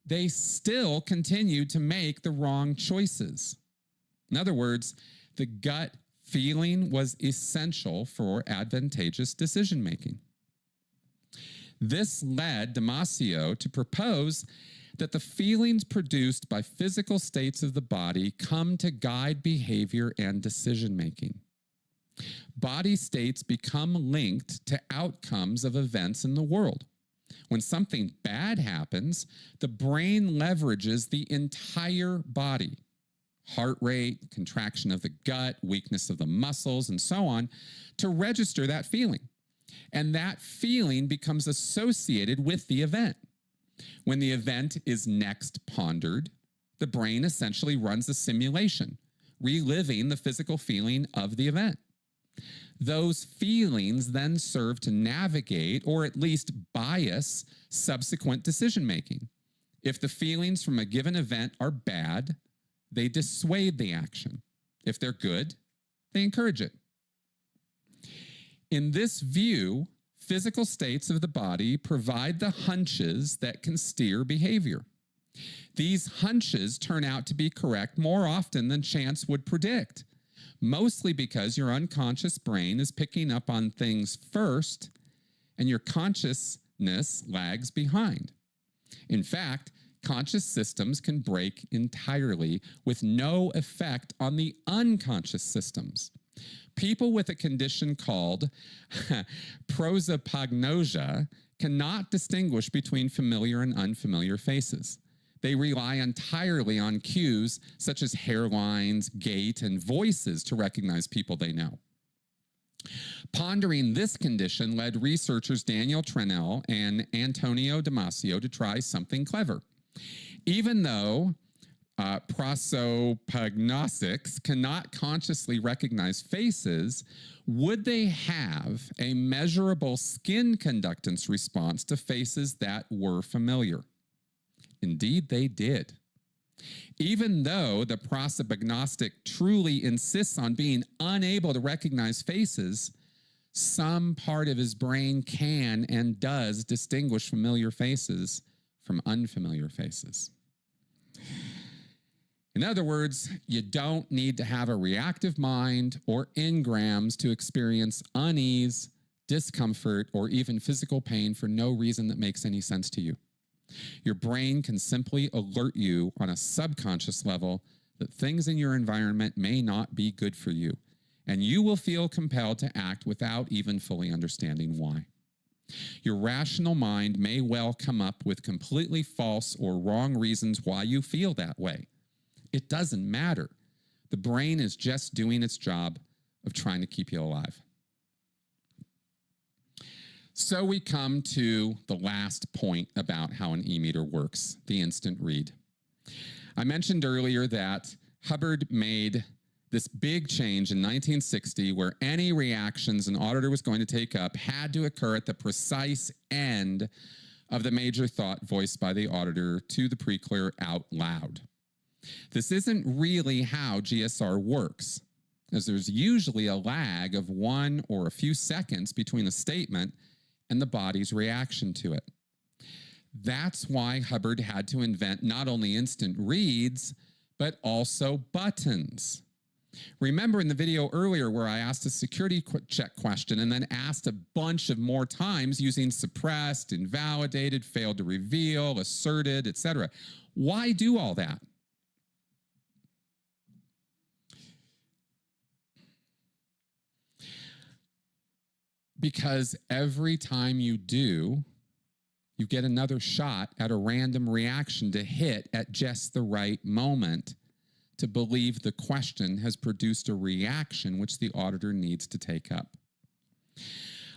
[SPEAKER 1] they still continued to make the wrong choices. In other words, the gut feeling was essential for advantageous decision-making. This led Damasio to propose that the feelings produced by physical states of the body come to guide behavior and decision-making. Body states become linked to outcomes of events in the world. When something bad happens, the brain leverages the entire body, heart rate, contraction of the gut, weakness of the muscles, and so on, to register that feeling. And that feeling becomes associated with the event. When the event is next pondered, the brain essentially runs a simulation, reliving the physical feeling of the event. Those feelings then serve to navigate or at least bias subsequent decision-making. If the feelings from a given event are bad, they dissuade the action. If they're good, they encourage it. In this view, physical states of the body provide the hunches that can steer behavior. These hunches turn out to be correct more often than chance would predict, mostly because your unconscious brain is picking up on things first and your consciousness lags behind. In fact, conscious systems can break entirely with no effect on the unconscious systems. People with a condition called prosopagnosia cannot distinguish between familiar and unfamiliar faces. They rely entirely on cues such as hairlines, gait, and voices to recognize people they know. Pondering this condition led researchers Daniel Trenell and Antonio Damasio to try something clever. Even though prosopagnostics cannot consciously recognize faces, would they have a measurable skin conductance response to faces that were familiar? Indeed, they did. Even though the prosopagnostic truly insists on being unable to recognize faces, some part of his brain can and does distinguish familiar faces from unfamiliar faces. In other words, you don't need to have a reactive mind or engrams to experience unease, discomfort, or even physical pain for no reason that makes any sense to you. Your brain can simply alert you on a subconscious level that things in your environment may not be good for you, and you will feel compelled to act without even fully understanding why. Your rational mind may well come up with completely false or wrong reasons why you feel that way. It doesn't matter. The brain is just doing its job of trying to keep you alive. So we come to the last point about how an e-meter works, the instant read. I mentioned earlier that Hubbard made this big change in 1960 where any reactions an auditor was going to take up had to occur at the precise end of the major thought voiced by the auditor to the pre-clear out loud. This isn't really how GSR works, as there's usually a lag of 1 or a few seconds between a statement and the body's reaction to it. That's why Hubbard had to invent not only instant reads, but also buttons. Remember in the video earlier where I asked a security check question and then asked a bunch of more times using suppressed, invalidated, failed to reveal, asserted, etc. Why do all that? Because every time you do, you get another shot at a random reaction to hit at just the right moment to believe the question has produced a reaction which the auditor needs to take up.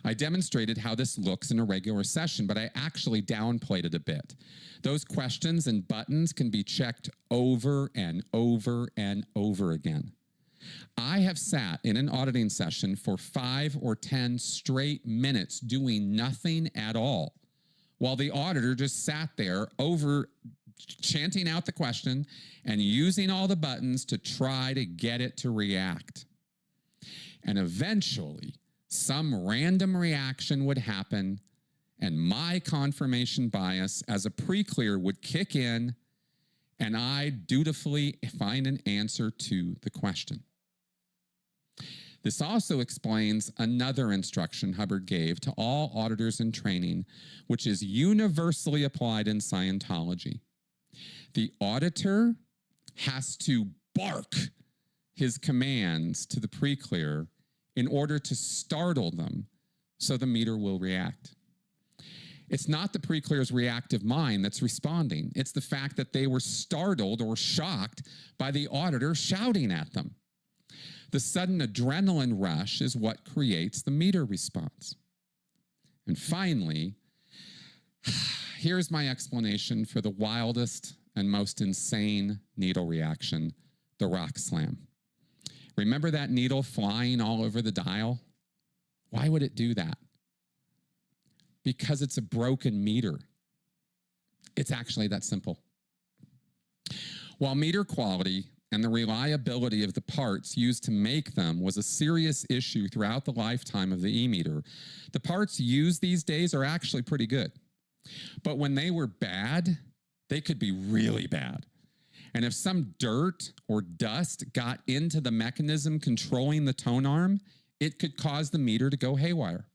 [SPEAKER 1] I demonstrated how this looks in a regular session, but I actually downplayed it a bit. Those questions and buttons can be checked over and over and over again. I have sat in an auditing session for 5 or 10 straight minutes doing nothing at all, while the auditor just sat there over chanting out the question and using all the buttons to try to get it to react. And eventually, some random reaction would happen, and my confirmation bias as a pre-clear would kick in, and I'd dutifully find an answer to the question. This also explains another instruction Hubbard gave to all auditors in training, which is universally applied in Scientology. The auditor has to bark his commands to the pre-clear in order to startle them so the meter will react. It's not the pre-clear's reactive mind that's responding. It's the fact that they were startled or shocked by the auditor shouting at them. The sudden adrenaline rush is what creates the meter response. And finally, here's my explanation for the wildest and most insane needle reaction, the rock slam. Remember that needle flying all over the dial? Why would it do that? Because it's a broken meter. It's actually that simple. While meter quality and the reliability of the parts used to make them was a serious issue throughout the lifetime of the e-meter, the parts used these days are actually pretty good. But when they were bad, they could be really bad. And if some dirt or dust got into the mechanism controlling the tone arm, it could cause the meter to go haywire.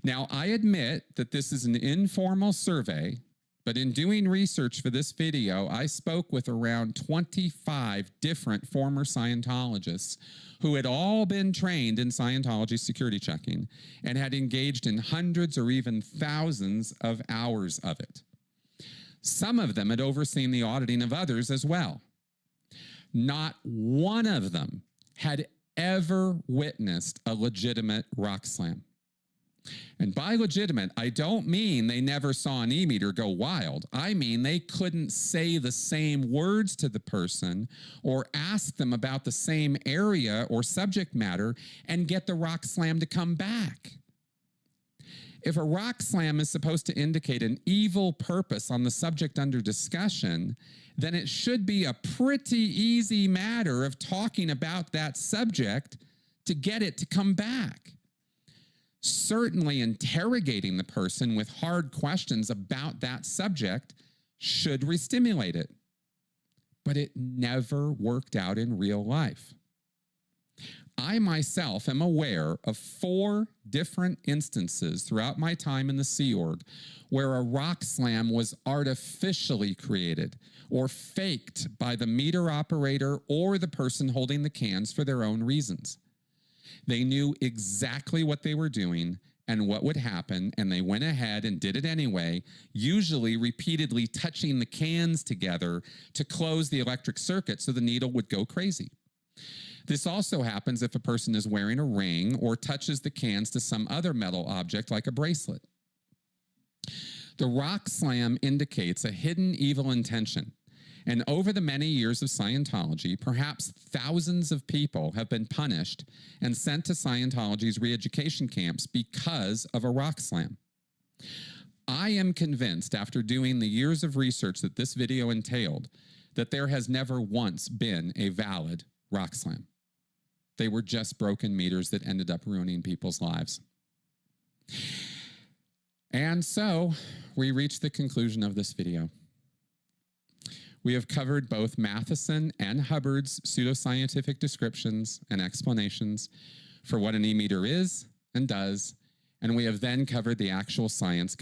[SPEAKER 1] Now, I admit that this is an informal survey, but in doing research for this video, I spoke with around 25 different former Scientologists who had all been trained in Scientology security checking and had engaged in hundreds or even thousands of hours of it. Some of them had overseen the auditing of others as well. Not one of them had ever witnessed a legitimate rock slam. And by legitimate, I don't mean they never saw an e-meter go wild. I mean they couldn't say the same words to the person or ask them about the same area or subject matter and get the rock slam to come back. If a rock slam is supposed to indicate an evil purpose on the subject under discussion, then it should be a pretty easy matter of talking about that subject to get it to come back. Certainly interrogating the person with hard questions about that subject should re-stimulate it. But it never worked out in real life. I myself am aware of 4 different instances throughout my time in the Sea Org where a rock slam was artificially created or faked by the meter operator or the person holding the cans for their own reasons. They knew exactly what they were doing and what would happen, and they went ahead and did it anyway, usually repeatedly touching the cans together to close the electric circuit so the needle would go crazy. This also happens if a person is wearing a ring or touches the cans to some other metal object like a bracelet. The rock slam indicates a hidden evil intention. And over the many years of Scientology, perhaps thousands of people have been punished and sent to Scientology's re-education camps because of a rock slam. I am convinced, after doing the years of research that this video entailed, that there has never once been a valid rock slam. They were just broken meters that ended up ruining people's lives. And so we reach the conclusion of this video. We have covered both Matheson and Hubbard's pseudoscientific descriptions and explanations for what an e-meter is and does, and we have then covered the actual science